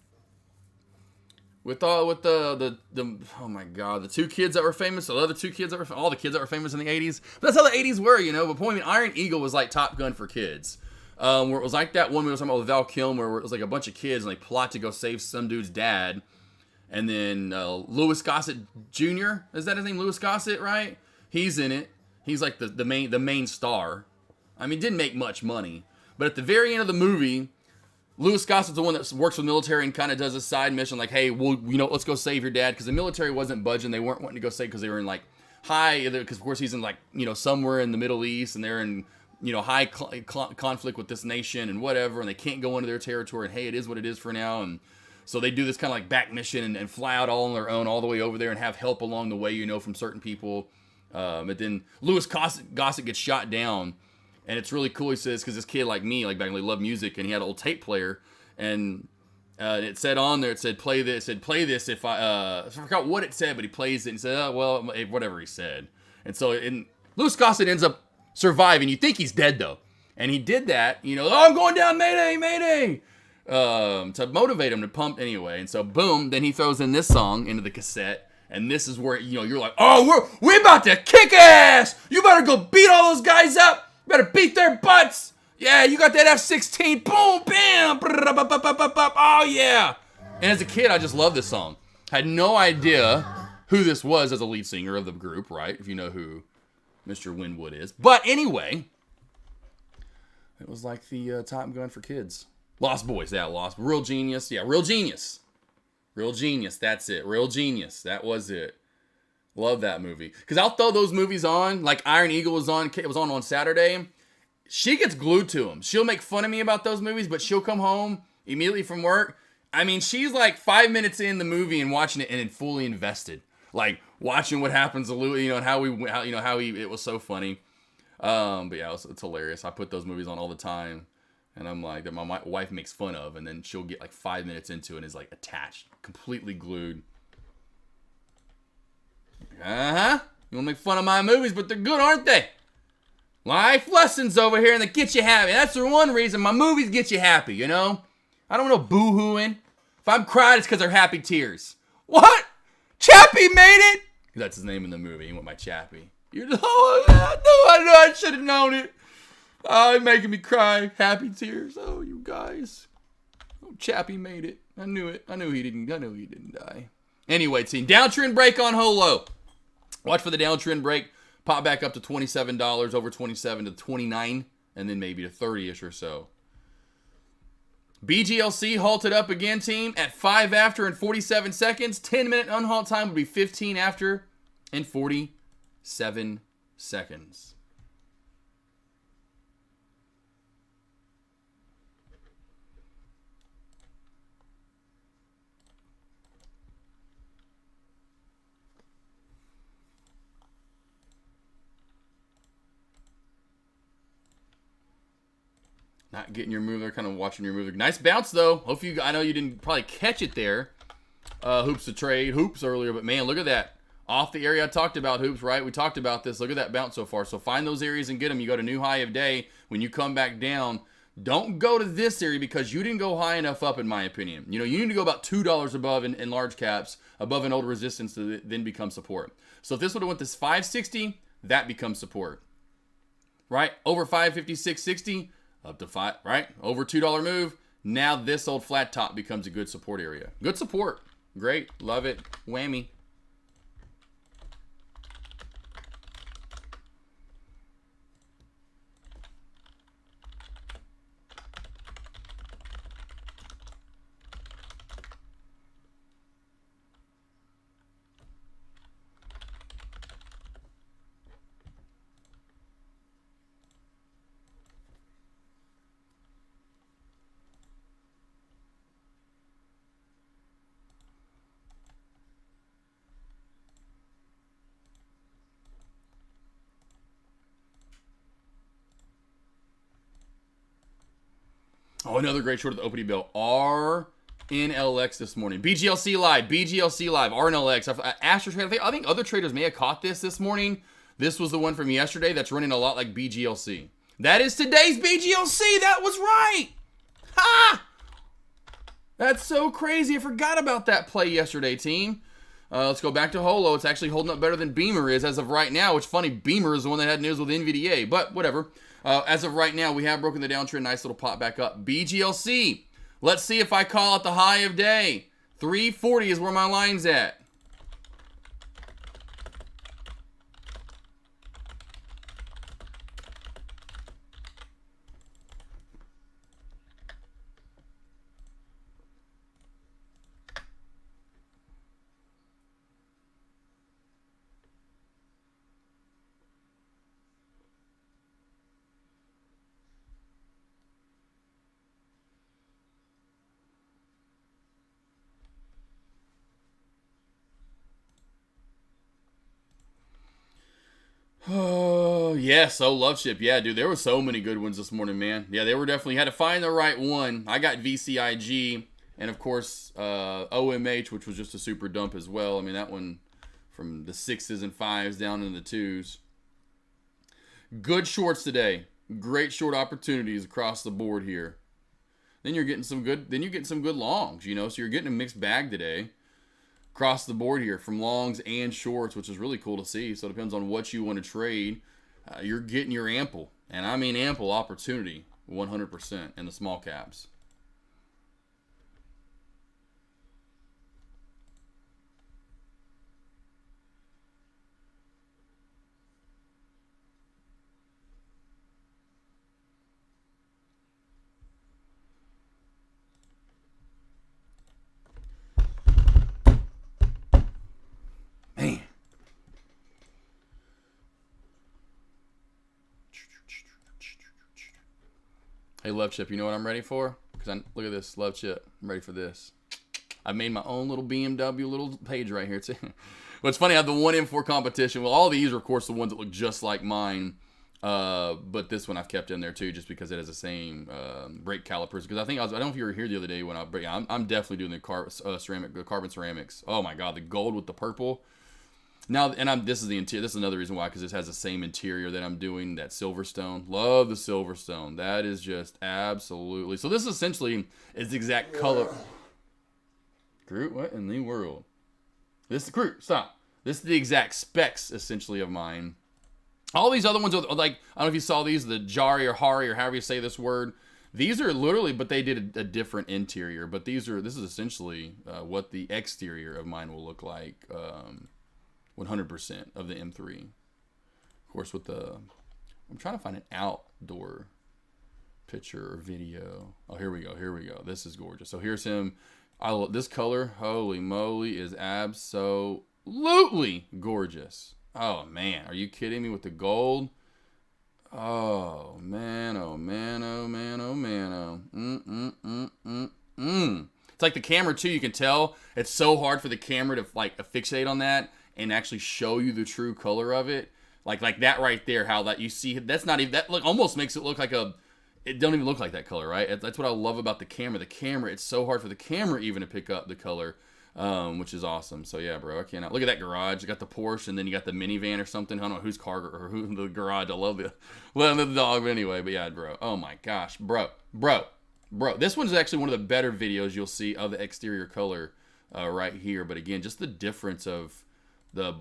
With the oh my god, the 2 kids that were famous, the other 2 kids that were all the kids that were famous in the 80s. But that's how the 80s were, But point, Iron Eagle was like Top Gun for kids, where it was like that one movie I was talking about with Val Kilmer, where it was like a bunch of kids and they plot to go save some dude's dad, and then Louis Gossett Jr. is that his name? Louis Gossett, right? He's in it. He's like the main star. I mean, didn't make much money, but at the very end of the movie, Louis Gossett's the one that works with the military and kind of does a side mission, like, hey, let's go save your dad, because the military wasn't budging. They weren't wanting to go save because they were in like because of course he's in like somewhere in the Middle East, and they're in high conflict with this nation and whatever, and they can't go into their territory. And hey, it is what it is for now, and so they do this kind of like back mission and fly out all on their own all the way over there and have help along the way, from certain people. But then Louis Gossett gets shot down. And it's really cool, he says, because this kid like me, like back when he loved music, and he had an old tape player, and it said on there, it said play this if I forgot what it said, but he plays it and said, oh, well, whatever he said. And so Louis Gossett ends up surviving. You think he's dead though, and he did that, oh, I'm going down, mayday, to motivate him to pump anyway. And so boom, then he throws in this song into the cassette. And this is where, you're like, oh, we're about to kick ass. You better go beat all those guys up. Better beat their butts. Yeah, you got that F-16. Boom, bam. Oh, yeah. And as a kid, I just loved this song. Had no idea who this was as a lead singer of the group, right? If you know who Mr. Winwood is. But anyway, it was like the Top Gun for kids. Lost Boys. Yeah, Lost. Real Genius. Yeah, Real Genius. Real Genius. That's it. Real Genius. That was it. Love that movie. Because I'll throw those movies on. Like Iron Eagle was on. It was on Saturday. She gets glued to them. She'll make fun of me about those movies, but she'll come home immediately from work. I mean, she's like 5 minutes in the movie and watching it and fully invested. Like watching what happens to Louis, and how it was so funny. But yeah, it's hilarious. I put those movies on all the time. And I'm like, that my wife makes fun of, and then she'll get like 5 minutes into it and is like attached, completely glued. You want to make fun of my movies, but they're good, aren't they? Life lessons over here, and they get you happy. That's the one reason my movies get you happy, I don't know boo-hooing. If I'm crying, it's because they're happy tears. What? Chappie made it? That's his name in the movie. He went by Chappie. You're like, oh, no, I should have known it. Oh, you're making me cry. Happy tears. Oh, you guys. Oh, Chappie made it. I knew it. I knew he didn't die. Anyway, team, downtrend break on Holo. Watch for the downtrend break. Pop back up to $27, over 27 to 29, and then maybe to 30-ish or so. BGLC halted up again, team, at 5 after and 47 seconds. 10-minute unhalt time would be 15 after and 47 seconds. Not getting your move there, kind of watching your move there. Nice bounce, though. Hope you, I know you didn't probably catch it there. Hoops to trade, hoops earlier, but man, look at that. Off the area I talked about, hoops, right? We talked about this. Look at that bounce so far. So find those areas and get them. You go to new high of day. When you come back down, don't go to this area because you didn't go high enough up, in my opinion. You know, you need to go about $2 above in large caps, above an old resistance to then become support. So if this would have went this 560, that becomes support. Right? Over 550, 660, up to 5, right? Over $2 move. Now this old flat top becomes a good support area. Good support. Great. Love it. Whammy. Oh, another great short of the opening bell. RNLX this morning. BGLC Live. RNLX. Astro Trader. I think other traders may have caught this morning. This was the one from yesterday that's running a lot like BGLC. That is today's BGLC. That was right. Ha! That's so crazy. I forgot about that play yesterday, team. Let's go back to Holo. It's actually holding up better than Beamer is as of right now. Which funny, Beamer is the one that had news with NVDA, but whatever. As of right now, we have broken the downtrend. Nice little pop back up. BGLC. Let's see if I call it the high of day. 340 is where my line's at. Oh, yes. Oh, Love Ship. Yeah, dude, there were so many good ones this morning, man. Yeah, they were definitely, had to find the right one. I got VCIG and, of course, OMH, which was just a super dump as well. I mean, that one from the 6s and 5s down into the 2s. Good shorts today. Great short opportunities across the board here. Then you're getting some good, longs, you know, so you're getting a mixed bag today. Across the board here from longs and shorts, which is really cool to see. So it depends on what you want to trade. You're getting your ample, and I mean ample opportunity, 100% in the small caps. Man. Hey, Love Chip, you know what I'm ready for? Because look at this, Love Chip. I'm ready for this. I made my own little BMW little page right here. What's funny, I have the 1M4 competition. Well, all these are, of course, the ones that look just like mine. But this one I've kept in there, too, just because it has the same brake calipers. Because I don't know if you were here the other day when I'm definitely doing the carbon ceramics. Oh, my God, the gold with the purple. Now, and this is the interior. This is another reason why, because this has the same interior that I'm doing. That Silverstone, love the Silverstone. That is just absolutely. So this essentially is the exact color. Groot, what in the world? This is Groot. Stop. This is the exact specs essentially of mine. All these other ones are like, I don't know if you saw these, the Jari or Hari or however you say this word. These are literally, but they did a different interior. But this is essentially what the exterior of mine will look like, 100% of the M3. Of course, I'm trying to find an outdoor picture or video. Oh, here we go. This is gorgeous. So here's him. This color, holy moly, is absolutely gorgeous. Oh man, are you kidding me with the gold? Oh man, oh man, oh man, oh man, oh. It's like the camera too. You can tell it's so hard for the camera to like fixate on that and actually show you the true color of it. Like that right there. How that you see that's not even that look almost makes it look like it don't even look like that color, right? That's what I love about the camera. The camera, it's so hard for the camera even to pick up the color, which is awesome. So yeah, bro, I cannot. Look at that garage. You got the Porsche, and then you got the minivan or something. I don't know whose car or who the garage. I love the dog, but anyway. But yeah, bro. Oh my gosh, bro. This one's actually one of the better videos you'll see of the exterior color right here. But again, just the difference of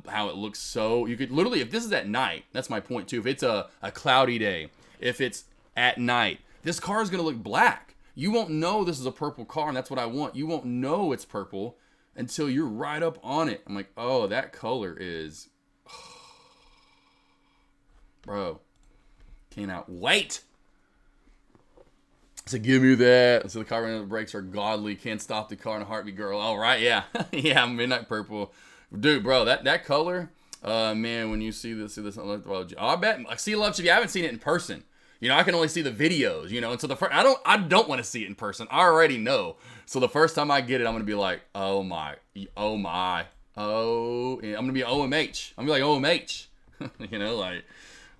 how it looks. So you could literally, if this is at night, that's my point too. If it's a cloudy day, if it's at night, this car is going to look black. You won't know this is a purple car, and that's what I want. You won't know it's purple until you're right up on it. I'm like, oh, that color is... Bro, cannot wait. So give me that. So the car running the brakes are godly. Can't stop the car in a heartbeat, girl. All right, yeah. Yeah, midnight purple. Dude, bro, that color, man, when you see this, well, I bet, I see love if you haven't seen it in person. You know, I can only see the videos, you know, and so I don't want to see it in person. I already know. So the first time I get it, I'm going to be like, oh my, yeah, I'm going to be OMH. I'm going to be like OMH, you know, like,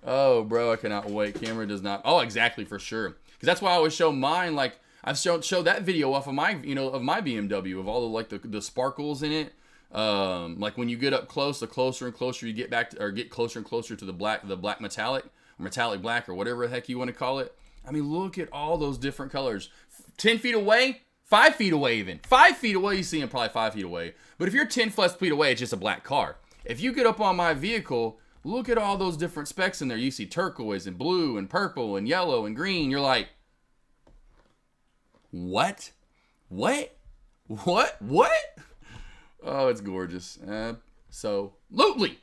oh, bro, I cannot wait. Camera does not, oh, exactly, for sure. Because that's why I always show mine, like, I've showed that video off of my, you know, of my BMW, of all the, like, the sparkles in it. Like, when you get up close, the closer and closer you get back to, or get closer and closer to the black metallic, metallic black, or whatever the heck you want to call it. I mean, look at all those different colors. 10 feet away, 5 feet away even. 5 feet away, you see them probably 5 feet away. But if you're 10 plus feet away, it's just a black car. If you get up on my vehicle, look at all those different specs in there. You see turquoise and blue and purple and yellow and green. You're like, what? Oh, it's gorgeous. Absolutely.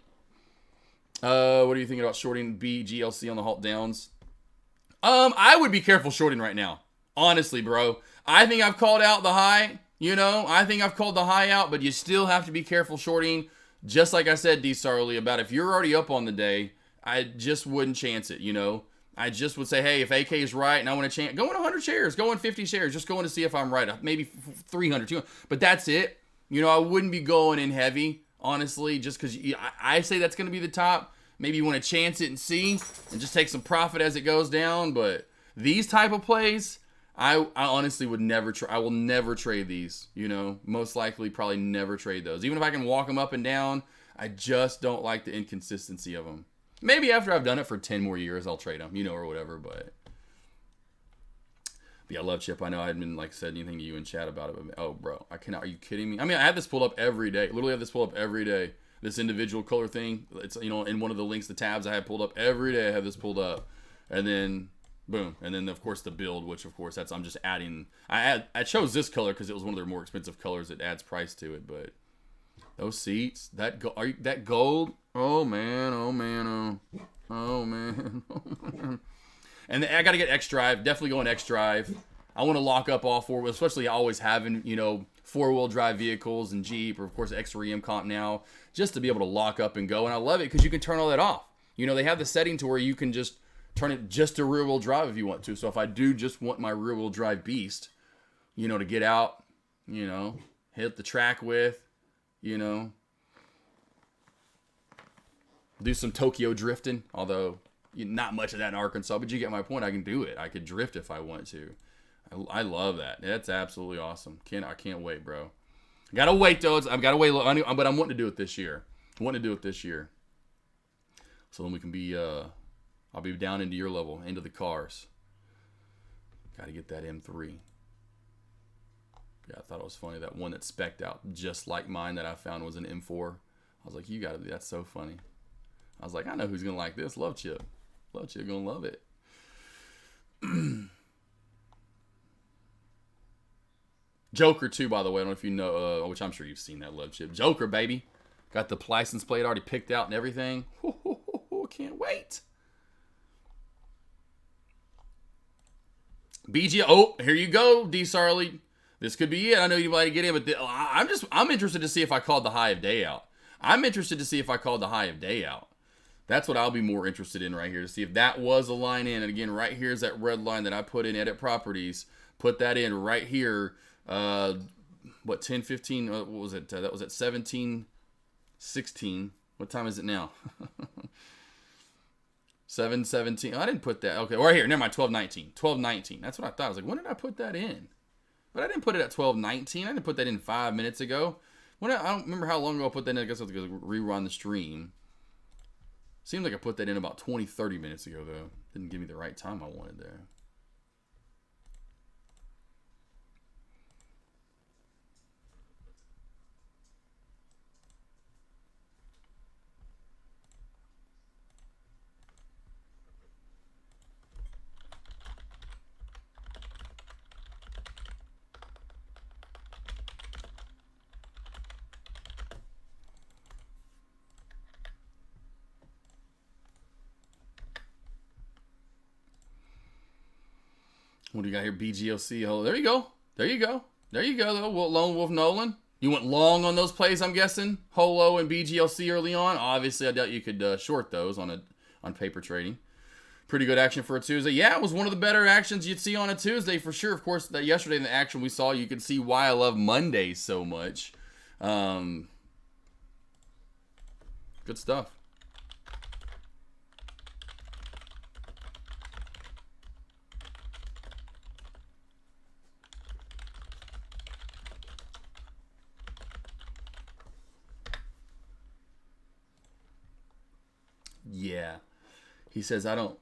What are you thinking about shorting BGLC on the Halt Downs? I would be careful shorting right now. Honestly, bro. I think I've called out the high. You know, I think I've called the high out, but you still have to be careful shorting. Just like I said, D-Sarly, about if you're already up on the day, I just wouldn't chance it, you know. I just would say, hey, if AK is right and I want to chance, go in 100 shares, go in 50 shares, just going to see if I'm right. Maybe 300, 200, but that's it. You know, I wouldn't be going in heavy, honestly, just because I say that's going to be the top. Maybe you want to chance it and see and just take some profit as it goes down. But these type of plays, I honestly would never try. I will never trade these, you know, most likely probably never trade those. Even if I can walk them up and down, I just don't like the inconsistency of them. Maybe after I've done it for 10 more years, I'll trade them, you know, or whatever. But yeah, I love Chip. I know I hadn't been like said anything to you in chat about it. But, oh, bro, I cannot. Are you kidding me? I mean, I have this pulled up every day. Literally have this pulled up every day. This individual color thing. It's, you know, in one of the links, the tabs I have pulled up every day. I have this pulled up, and then boom, and then of course the build, which of course I'm just adding. I chose this color because it was one of their more expensive colors. It adds price to it, but those seats, that gold. Oh man, oh man, oh man. And I got to get X Drive. Definitely going X Drive. I want to lock up all four, especially always having, you know, 4-wheel drive vehicles and Jeep, or of course X3M comp now, just to be able to lock up and go. And I love it because you can turn all that off. You know, they have the setting to where you can just turn it just to rear-wheel drive if you want to. So if I do just want my rear-wheel drive beast, you know, to get out, you know, hit the track with, you know, do some Tokyo drifting, although not much of that in Arkansas, but you get my point. I can do it. I could drift if I want to. I love that. That's absolutely awesome. I can't wait, bro. I gotta wait though. I've gotta wait, but I'm wanting to do it this year. So then we can be. I'll be down into your level, into the cars. Gotta get that M3. Yeah, I thought it was funny that one that spec'd out just like mine that I found was an M4. I was like, you gotta be. That's so funny. I was like, I know who's gonna like this. Love Chip. Love Chip gonna love it. Joker too, by the way. I don't know if you know, which I'm sure you've seen that love chip. Joker, baby. Got the license plate already picked out and everything. Can't wait. BG. Oh, here you go, D. Sarley. This could be it. I know you'd like to get in, but I'm interested to see if I called the high of day out. I'm interested to see if I called the high of day out. That's what I'll be more interested in right here, to see if that was a line in. And again, right here is that red line that I put in edit properties. Put that in right here. 10, 15, what was it? That was at 17, 16. What time is it now? 7:17. Oh, I didn't put that. Okay, right here. Never mind. 12:19. 12:19. That's what I thought. I was like, when did I put that in? But I didn't put it at 12:19. I didn't put that in 5 minutes ago. I don't remember how long ago I put that in. I guess I have to go rerun the stream. Seems like I put that in about 20, 30 minutes ago, though. Didn't give me the right time I wanted there. What do you got here? BGOC. Oh, there you go. There you go. There you go, though. Lone Wolf Nolan. You went long on those plays, I'm guessing. Holo and BGLC early on. Obviously, I doubt you could short those on paper trading. Pretty good action for a Tuesday. Yeah, it was one of the better actions you'd see on a Tuesday for sure. Of course, that yesterday in the action we saw, you could see why I love Mondays so much. Good stuff. Yeah. He says, I don't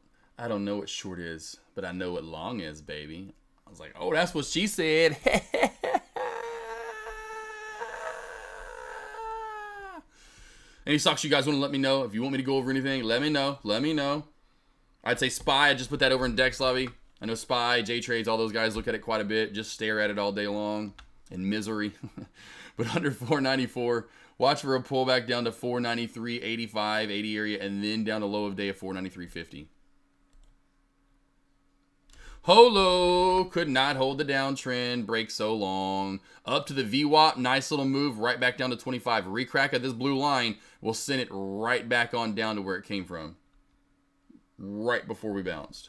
know what short is, but I know what long is, baby. I was like, oh, that's what she said. Any stocks you guys want to let me know? If you want me to go over anything, let me know. Let me know. I'd say SPY. I just put that over in Dex Lobby. I know SPY, J-Trades, all those guys look at it quite a bit. Just stare at it all day long in misery. But under 494, watch for a pullback down to 493, 85, 80 area, and then down to low of day of 493.50. Holo could not hold the downtrend, break so long. Up to the VWAP, nice little move, right back down to 25. Recrack of this blue line will send it right back on down to where it came from. Right before we bounced.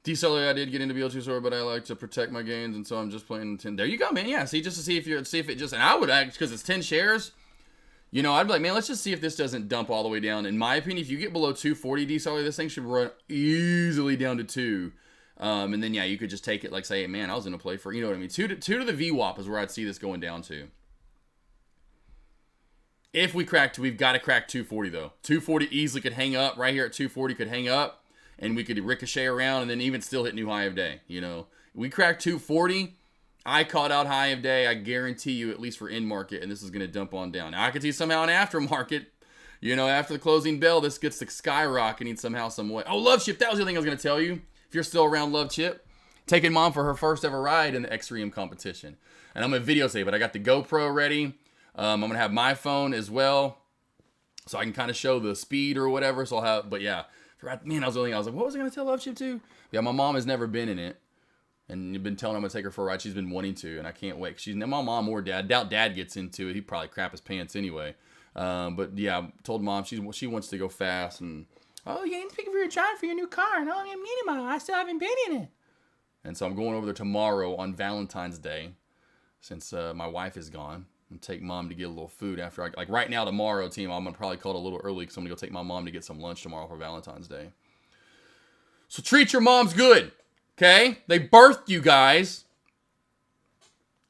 Decelery, I did get into BL2 store, but I like to protect my gains, and so I'm just playing 10. There you go, man. Yeah, see, just to see if it just, and I would act, because it's 10 shares, you know, I'd be like, man, let's just see if this doesn't dump all the way down. In my opinion, if you get below 240 decelery, this thing should run easily down to 2. And then, yeah, you could just take it like, say, hey, man, I was going to play for, you know what I mean? 2 to the VWAP is where I'd see this going down to. If we cracked, we've got to crack 240, though. 240 easily could hang up. Right here at 240 could hang up. And we could ricochet around and then even still hit new high of day, you know. We cracked 240. I caught out high of day. I guarantee you, at least for in market, and this is going to dump on down. Now, I could see somehow in aftermarket, you know, after the closing bell, this gets to skyrocketing somehow, some way. Oh, Love Chip, that was the other thing I was going to tell you. If you're still around, Love Chip, taking Mom for her first ever ride in the X3M competition. And I'm going to videotape it. I got the GoPro ready. I'm going to have my phone as well, so I can kind of show the speed or whatever. So I'll have, but yeah. Man, I was like, what was I going to tell Love Chip to? Yeah, my mom has never been in it. And you've been telling her I'm going to take her for a ride. She's been wanting to, and I can't wait. She's my mom or dad. I doubt dad gets into it. He'd probably crap his pants anyway. But yeah, I told mom she wants to go fast. And, oh, you ain't speaking for your drive for your new car. And, oh, I still haven't been in it. And so I'm going over there tomorrow on Valentine's Day since my wife is gone. And take mom to get a little food after like right now tomorrow, team. I'm gonna probably call it a little early because I'm gonna go take my mom to get some lunch tomorrow for Valentine's Day. So treat your moms good, okay? They birthed you guys.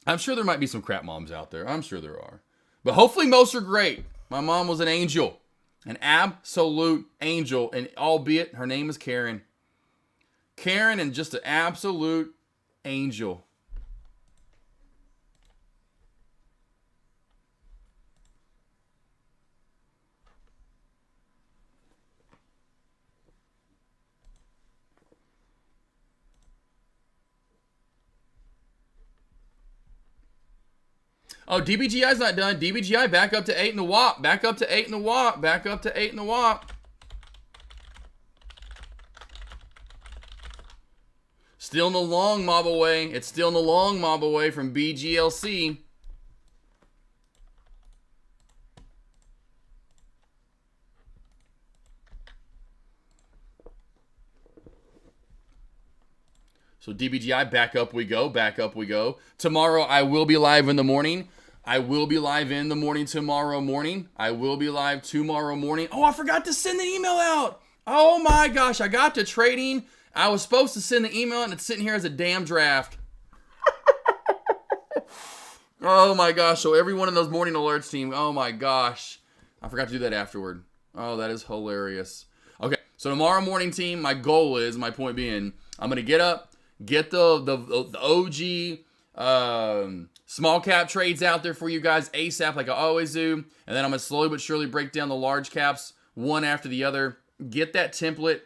I'm sure there might be some crap moms out there. I'm sure there are, but hopefully most are great. My mom was an angel, an absolute angel, and albeit her name is Karen. Karen and just an absolute angel. Oh, DBGI's not done. DBGI back up to 8 in the WAP. Back up to 8 in the WAP. Back up to 8 in the WAP. Still in the long mob away. It's still in the long mob away from BGLC. So DBGI, back up we go, back up we go. Tomorrow I will be live in the morning. I will be live in the morning tomorrow morning. I will be live tomorrow morning. Oh, I forgot to send the email out. Oh my gosh, I got to trading. I was supposed to send the email and it's sitting here as a damn draft. Oh my gosh, so everyone in those morning alerts team, oh my gosh. I forgot to do that afterward. Oh, that is hilarious. Okay, so tomorrow morning team, my goal is, my point being, I'm going to get up, get the OG small cap trades out there for you guys ASAP like I always do. And then I'm going to slowly but surely break down the large caps one after the other. Get that template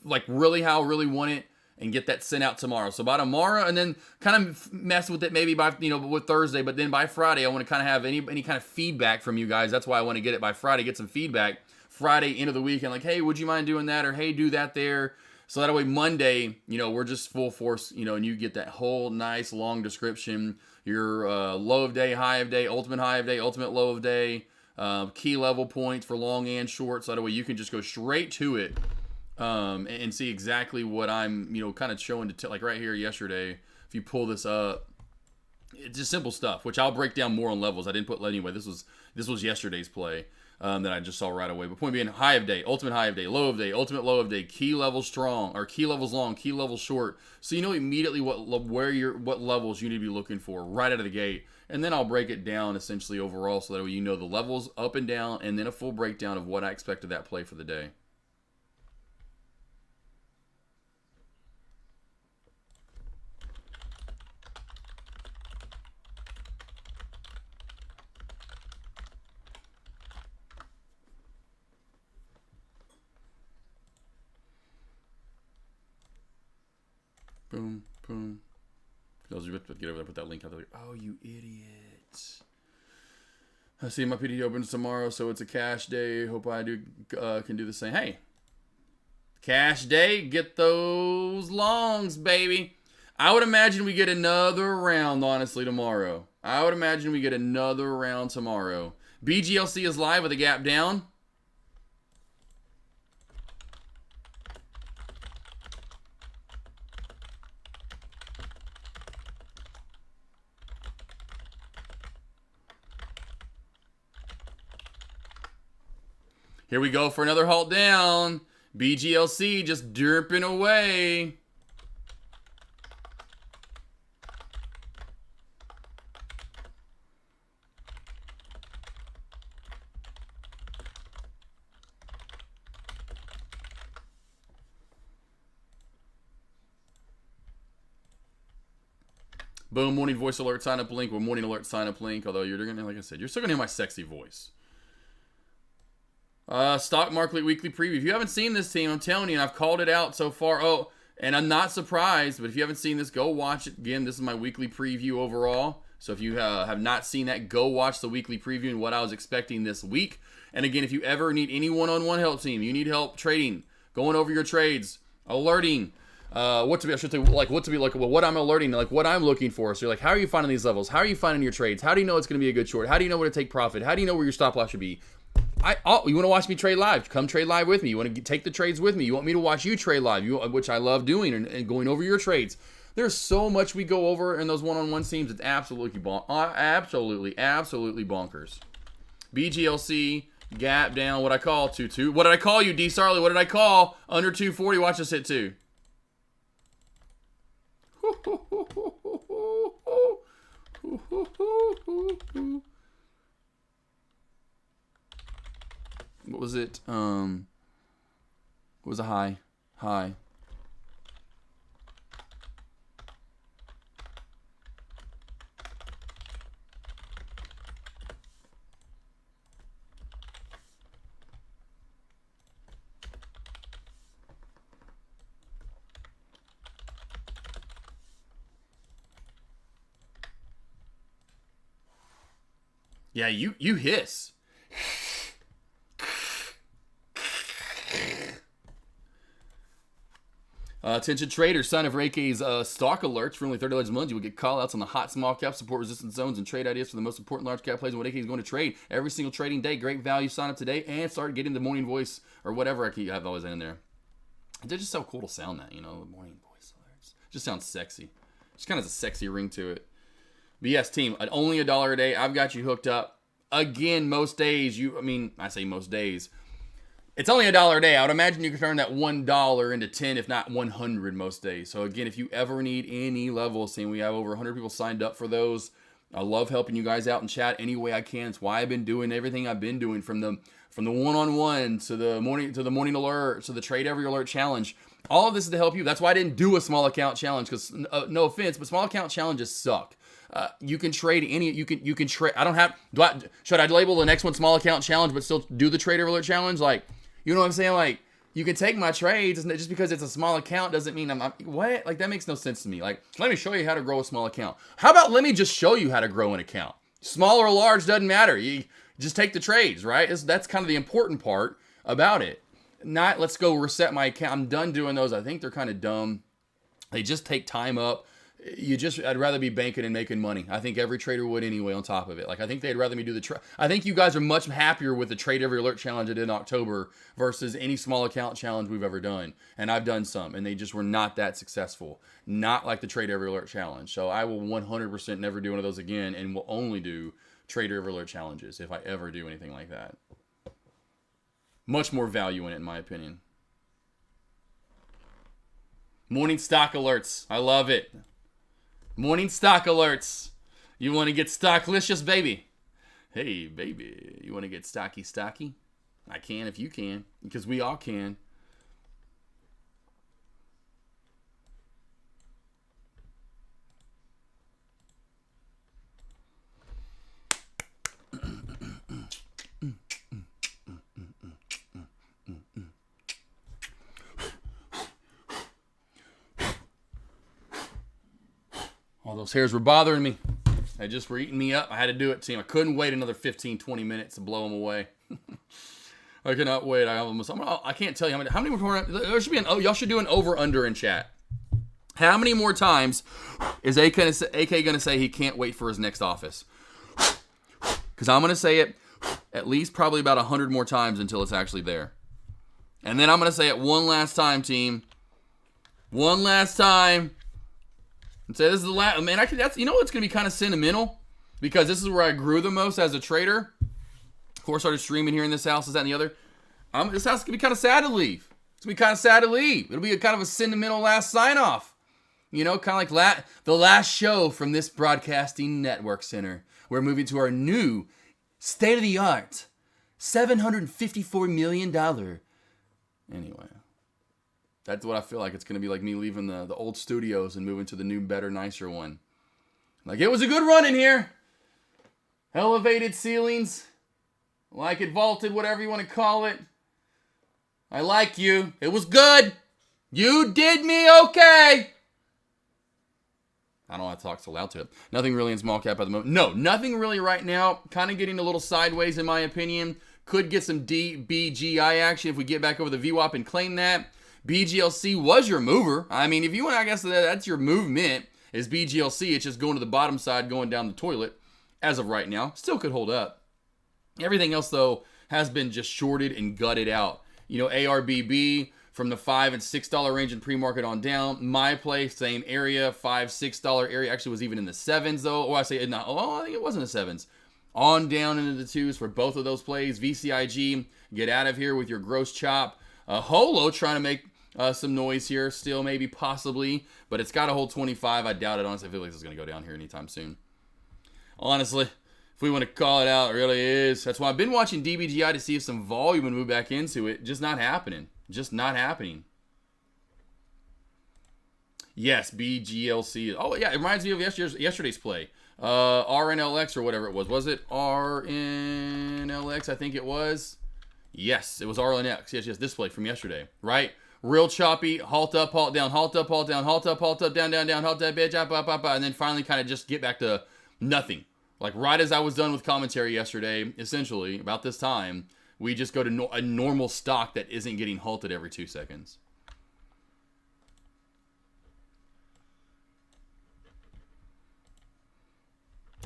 like really how I really want it and get that sent out tomorrow. So by tomorrow, and then kind of mess with it maybe by, with Thursday. But then by Friday, I want to kind of have any kind of feedback from you guys. That's why I want to get it by Friday, get some feedback. Friday, end of the week, and like, hey, would you mind doing that? Or hey, do that there. So that way Monday, we're just full force, and you get that whole nice long description. Your low of day, high of day, ultimate high of day, ultimate low of day, key level points for long and short. So that way you can just go straight to it and see exactly what I'm, kind of showing to like right here yesterday. If you pull this up, it's just simple stuff, which I'll break down more on levels. I didn't put anyway. This was yesterday's play. That I just saw right away. But point being, high of day, ultimate high of day, low of day, ultimate low of day, key level strong, or key levels long, key levels short. So you know immediately what levels you need to be looking for right out of the gate. And then I'll break it down essentially overall so that way you know the levels up and down, and then a full breakdown of what I expect of that play for the day. Boom, boom. Those are get over there, put that link out there. Oh, you idiots. I see my PD opens tomorrow, so it's a cash day. Hope I can do the same. Hey, cash day, get those longs, baby. I would imagine we get another round, honestly, tomorrow. I would imagine we get another round tomorrow. BGLC is live with a gap down. Here we go for another halt down. BGLC just derping away. Boom, morning voice alert sign up link. Or morning alert sign up link. Although you're gonna, like I said, you're still gonna hear my sexy voice. Stock Market Weekly Preview. If you haven't seen this team, I'm telling you, and I've called it out so far. Oh, and I'm not surprised, but if you haven't seen this, go watch it. Again, this is my weekly preview overall. So if you have not seen that, go watch the weekly preview and what I was expecting this week. And again, if you ever need any one-on-one help team, you need help trading, going over your trades, alerting, what I'm alerting, like what I'm looking for. So you're like, how are you finding these levels? How are you finding your trades? How do you know it's going to be a good short? How do you know where to take profit? How do you know where your stop loss should be? You want to watch me trade live? Come trade live with me. You want to take the trades with me? You want me to watch you trade live, which I love doing and going over your trades. There's so much we go over in those one-on-one teams. It's absolutely absolutely bonkers. BGLC gap down. What I call 2-2. What did I call you, D Sarley? What did I call? Under 240. Watch us hit 2. What was it? What was a high? High. Yeah, you hiss. Attention traders, sign up for AK's stock alerts. For only $30 a month, you will get call-outs on the hot small cap, support resistance zones, and trade ideas for the most important large cap plays and what AK is going to trade every single trading day. Great value. Sign up today and start getting the morning voice or whatever I have always in there. They're just so cool to sound that, you know, the morning voice alerts. Just sounds sexy. Just kind of has a sexy ring to it. But yes, team, at only $1 a day, I've got you hooked up. Again, most days, I say most days. It's only $1 a day. I would imagine you can turn that $1 into 10, if not 100 most days. So again, if you ever need any level of seeing, we have over 100 people signed up for those. I love helping you guys out in chat any way I can. It's why I've been doing everything I've been doing, from the one-on-one to the morning alert to the trade every alert challenge. All of this is to help you. That's why I didn't do a small account challenge, because no offense, but small account challenges suck. You can trade any. You can trade. Should I label the next one small account challenge, but still do the trade every alert challenge? Like, you know what I'm saying? Like, you can take my trades, and just because it's a small account doesn't mean I'm what? Like, that makes no sense to me. Like, let me show you how to grow a small account. How about let me just show you how to grow an account? Small or large doesn't matter. You just take the trades, right? That's kind of the important part about it. Not let's go reset my account. I'm done doing those. I think they're kind of dumb. They just take time up. I'd rather be banking and making money. I think every trader would anyway on top of it. Like, I think they'd rather me do the I think you guys are much happier with the trade every alert challenge I did in October versus any small account challenge we've ever done. And I've done some, and they just were not that successful. Not like the trade every alert challenge. So I will 100% never do one of those again, and will only do trade every alert challenges if I ever do anything like that. Much more value in it, in my opinion. Morning stock alerts. I love it. Morning stock alerts. You want to get stocklicious, baby? Hey, baby, you want to get stocky? I can if you can, because we all can. All those hairs were bothering me. They just were eating me up. I had to do it, team. I couldn't wait another 15, 20 minutes to blow them away. I cannot wait. I can't tell you how many more. There should be y'all should do an over/under in chat. How many more times is AK going to say he can't wait for his next office? Because I'm going to say it at least probably about 100 more times until it's actually there. And then I'm going to say it one last time, team. One last time. And say this is the last. Man, that's, you know what's going to be kind of sentimental? Because this is where I grew the most as a trader. Of course, started streaming here in this house, this, that, and the other. This house is going to be kind of sad to leave. It's going to be kind of sad to leave. It'll be a kind of a sentimental last sign-off. You know, kind of like the last show from this broadcasting network center. We're moving to our new state-of-the-art $754 million. Anyway, that's what I feel like it's going to be like, me leaving the old studios and moving to the new, better, nicer one. Like, it was a good run in here. Elevated ceilings. Like it vaulted, whatever you want to call it. I like you. It was good. You did me okay. I don't know how to talk so loud to it. Nothing really in small cap at the moment. No, nothing really right now. Kind of getting a little sideways in my opinion. Could get some BGI action if we get back over the VWAP and claim that. BGLC was your mover. I mean, if you want, I guess that's your movement is BGLC. It's just going to the bottom side, going down the toilet as of right now. Still could hold up. Everything else, though, has been just shorted and gutted out. You know, ARBB from the $5 and $6 range in pre-market on down. My play, same area, $5, $6 area. Actually was even in the 7s, though. Or I say, no, I think it was in the 7s. On down into the 2s for both of those plays. VCIG, get out of here with your gross chop. Holo trying to make some noise here still, maybe, possibly. But it's got to hold 25. I doubt it, honestly. I feel like it's going to go down here anytime soon. Honestly, if we want to call it out, it really is. That's why I've been watching DBGI to see if some volume would move back into it. Just not happening. Just not happening. Yes, BGLC. Oh, yeah, it reminds me of yesterday's play. RNLX or whatever it was. Was it RNLX? I think it was. Yes, it was RNLX. Yes, this play from yesterday. Right? Real choppy. Halt up, halt down, halt up, halt down, halt up, down, down, down, halt that bitch, up, and then finally kind of just get back to nothing. Like right as I was done with commentary yesterday, essentially, about this time, we just go to a normal stock that isn't getting halted every 2 seconds.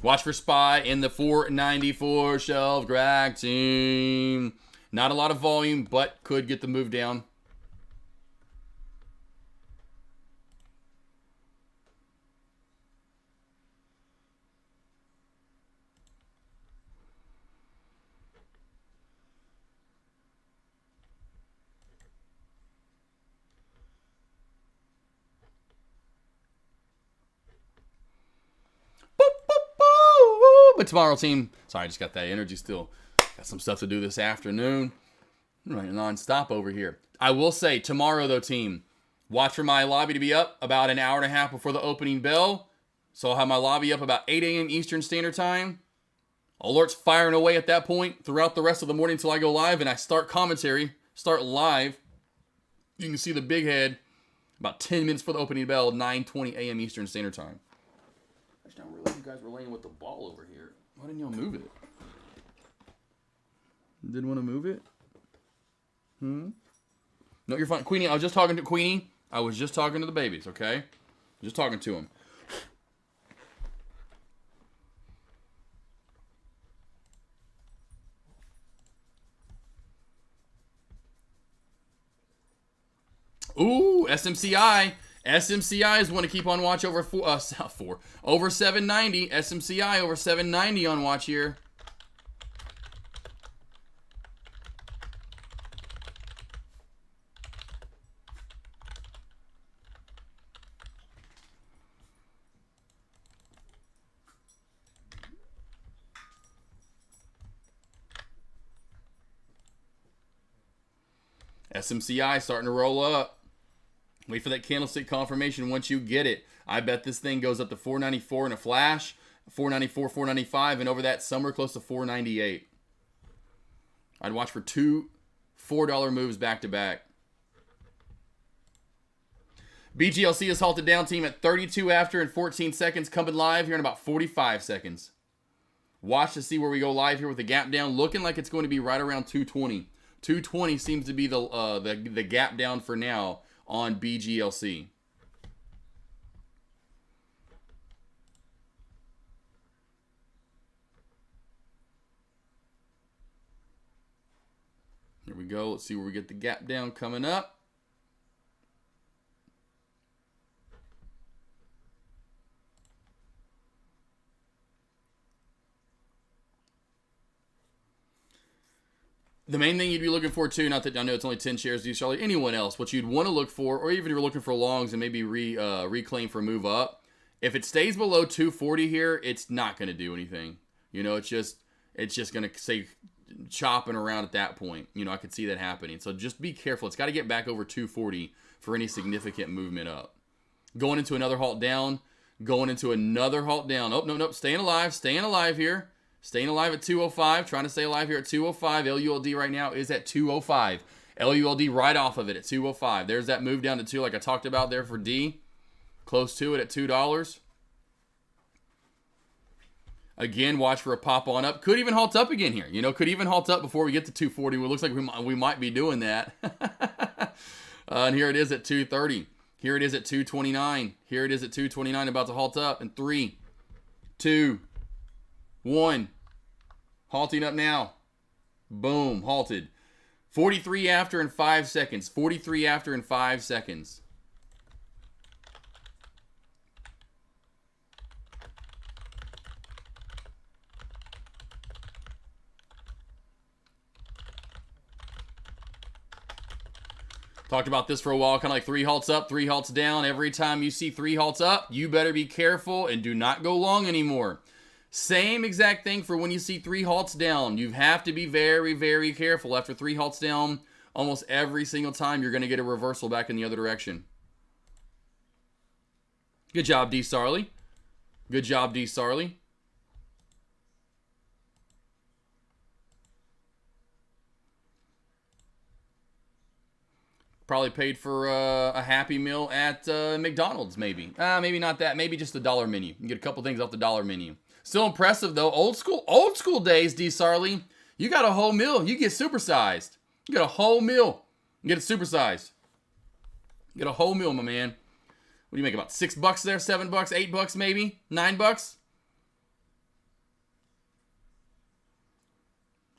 Watch for SPY in the 494 shelf drag team. Not a lot of volume, but could get the move down. But tomorrow, team. Sorry, I just got that energy still. Got some stuff to do this afternoon. I'm running non-stop over here. I will say, tomorrow, though, team, watch for my lobby to be up about an hour and a half before the opening bell. So I'll have my lobby up about 8 a.m. Eastern Standard Time. Alerts firing away at that point throughout the rest of the morning until I go live and I start commentary, start live. You can see the big head about 10 minutes before the opening bell, 9:20 a.m. Eastern Standard Time. I just don't realize you guys were laying with the ball over here. Why didn't y'all move it? Didn't want to move it? No, you're fine. Queenie, I was just talking to Queenie. I was just talking to the babies, okay? Just talking to them. Ooh, SMCI. SMCI is one to keep on watch over over 790. SMCI over 790 on watch here. SMCI starting to roll up. Wait for that candlestick confirmation once you get it. I bet this thing goes up to 494 in a flash, 494, 495, and over that somewhere close to 498. I'd watch for two $4 moves back to back. BGLC is halted down, team, at 32 after and 14 seconds, coming live here in about 45 seconds. Watch to see where we go live here with the gap down, looking like it's going to be right around 220. 220 seems to be the gap down for now on BGLC. Here we go. Let's see where we get the gap down coming up. The main thing you'd be looking for, too, not that I know it's only 10 shares, Charlie, anyone else, what you'd want to look for, or even if you're looking for longs and maybe reclaim for move up, if it stays below 240 here, it's not going to do anything. You know, it's just going to say chopping around at that point. You know, I could see that happening. So just be careful. It's got to get back over 240 for any significant movement up. Going into another halt down. Going into another halt down. Oh, no. Staying alive here. Staying alive at 205. Trying to stay alive here at 205. LULD right now is at 205. LULD right off of it at 205. There's that move down to 2 like I talked about there for D. Close to it at $2. Again, watch for a pop on up. Could even halt up again here. You know, could even halt up before we get to 240. It looks like we might be doing that. And here it is at 230. Here it is at 229. Here it is at 229, about to halt up. In 3, 2, 1. Halting up now. Boom. Halted. 43 after in 5 seconds. 43 after in 5 seconds. Talked about this for a while, kind of like 3 halts up, 3 halts down. Every time you see 3 halts up, you better be careful and do not go long anymore. Same exact thing for when you see 3 halts down. You have to be very, very careful. After 3 halts down, almost every single time you're going to get a reversal back in the other direction. Good job, D. Sarley. Good job, D. Sarley. Probably paid for a Happy Meal at McDonald's, maybe. Maybe not that. Maybe just the dollar menu. You can get a couple things off the dollar menu. Still impressive though. Old school days, D. Sarley. You got a whole meal. You get supersized. You get a whole meal. You get it supersized. You get a whole meal, my man. What do you make, about $6 there? $7? $8 maybe? $9?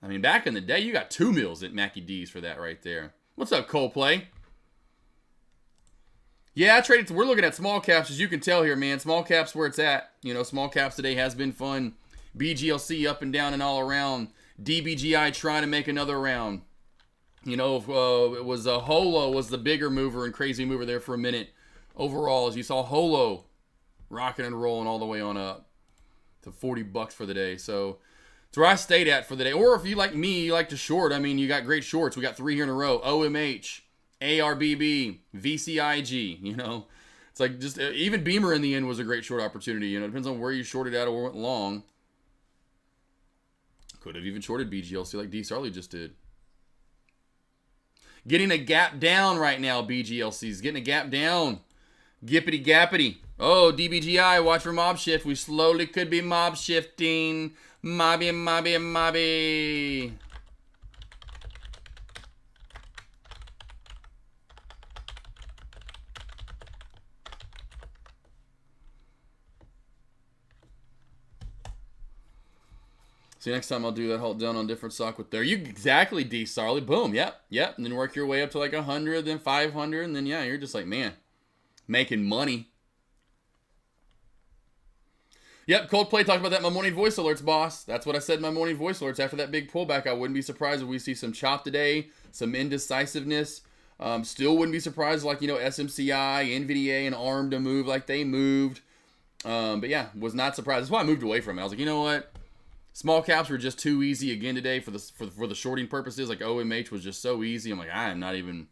I mean, back in the day, you got 2 meals at Mackie D's for that right there. What's up, Coldplay? Yeah, I traded. We're looking at small caps, as you can tell here, man. Small caps where it's at. You know, small caps today has been fun. BGLC up and down and all around. DBGI trying to make another round. You know, it was Holo was the bigger mover and crazy mover there for a minute. Overall, as you saw, Holo rocking and rolling all the way on up to $40 for the day. So it's where I stayed at for the day. Or if you like me, you like to short. I mean, you got great shorts. We got 3 here in a row. OMH, ARBB, VCIG. You know, it's like just even Beamer in the end was a great short opportunity. You know, it depends on where you shorted at or went long. Could have even shorted BGLC like D. Sarley just did. Getting a gap down right now, BGLC's getting a gap down. Gippity gappity. Oh, DBGI, watch for mob shift. We slowly could be mob shifting. Mobby. See, next time I'll do that hold down on different stock with there. You exactly, D. Sarley. Boom. Yep. And then work your way up to like 100, then 500, and then yeah, you're just like, man, making money. Yep, Coldplay talked about that in my morning voice alerts, boss. That's what I said in my morning voice alerts. After that big pullback, I wouldn't be surprised if we see some chop today, some indecisiveness. Still wouldn't be surprised like, you know, SMCI, NVDA, and ARM to move like they moved. But yeah, was not surprised. That's why I moved away from it. I was like, you know what? Small caps were just too easy again today for the shorting purposes. Like OMH was just so easy. I'm like, I am not even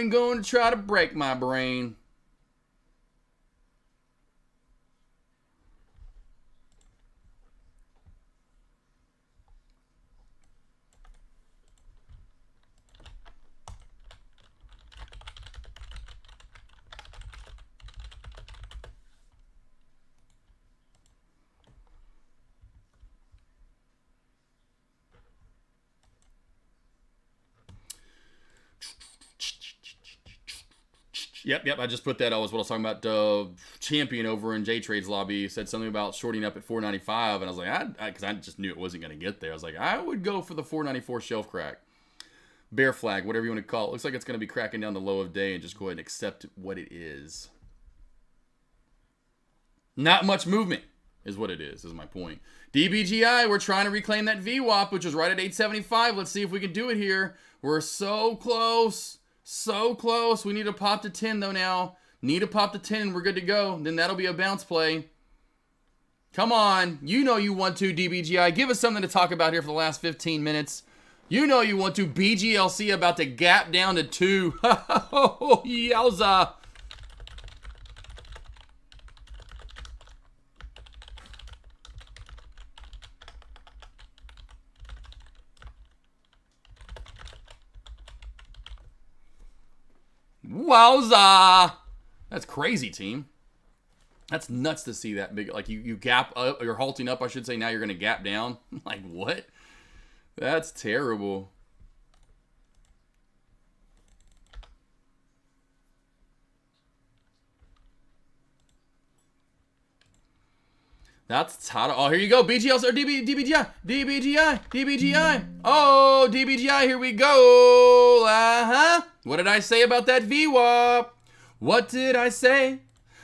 going to try to break my brain. Yep. I just put that. That was what I was talking about. Champion over in J-Trade's lobby said something about shorting up at 495, and I was like, because I just knew it wasn't going to get there. I was like, I would go for the 494 shelf crack. Bear flag, whatever you want to call it. Looks like it's going to be cracking down the low of day and just go ahead and accept what it is. Not much movement is what it is my point. DBGI, we're trying to reclaim that VWAP, which was right at 875. Let's see if we can do it here. We're so close. So close. We need to pop to 10 though now. Need to pop to 10 and we're good to go. Then that'll be a bounce play. Come on. You know you want to, DBGI. Give us something to talk about here for the last 15 minutes. You know you want to. BGLC about to gap down to 2. Yowza. Wowza! That's crazy, team. That's nuts to see that big. Like, you gap up, you're halting up, I should say. Now you're going to gap down. Like, what? That's terrible. That's how. Oh, here you go. BGL or DBGI. Oh, DBGI. Here we go. What did I say about that VWAP? What did I say?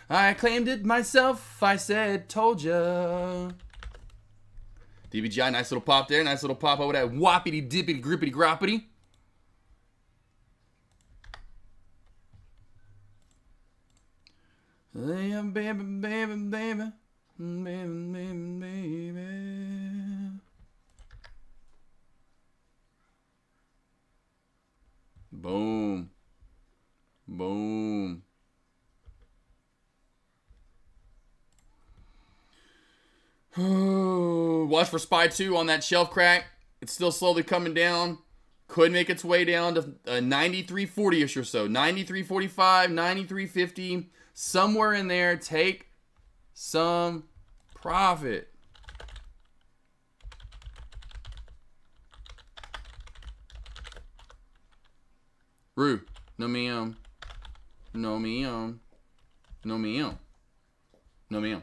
I claimed it myself. I said, told ya. DBGI, nice little pop there. Nice little pop over that whoppity dippity grippity groppity. Yeah, baby. Baby. Boom. Watch for SPY 2 on that shelf crack. It's still slowly coming down. Could make its way down to 93.40ish or so. 93.45, 93.50. Somewhere in there. Take some Profit. Roo. No meow. No meow. No meow. No meow.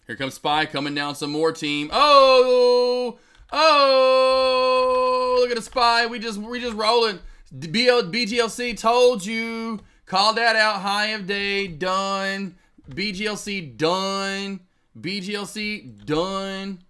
Here comes Spy coming down some more team. Oh, look at the Spy. We just rolling. BGLC told you. Call that out. High of day done. BGLC done. BGLC done.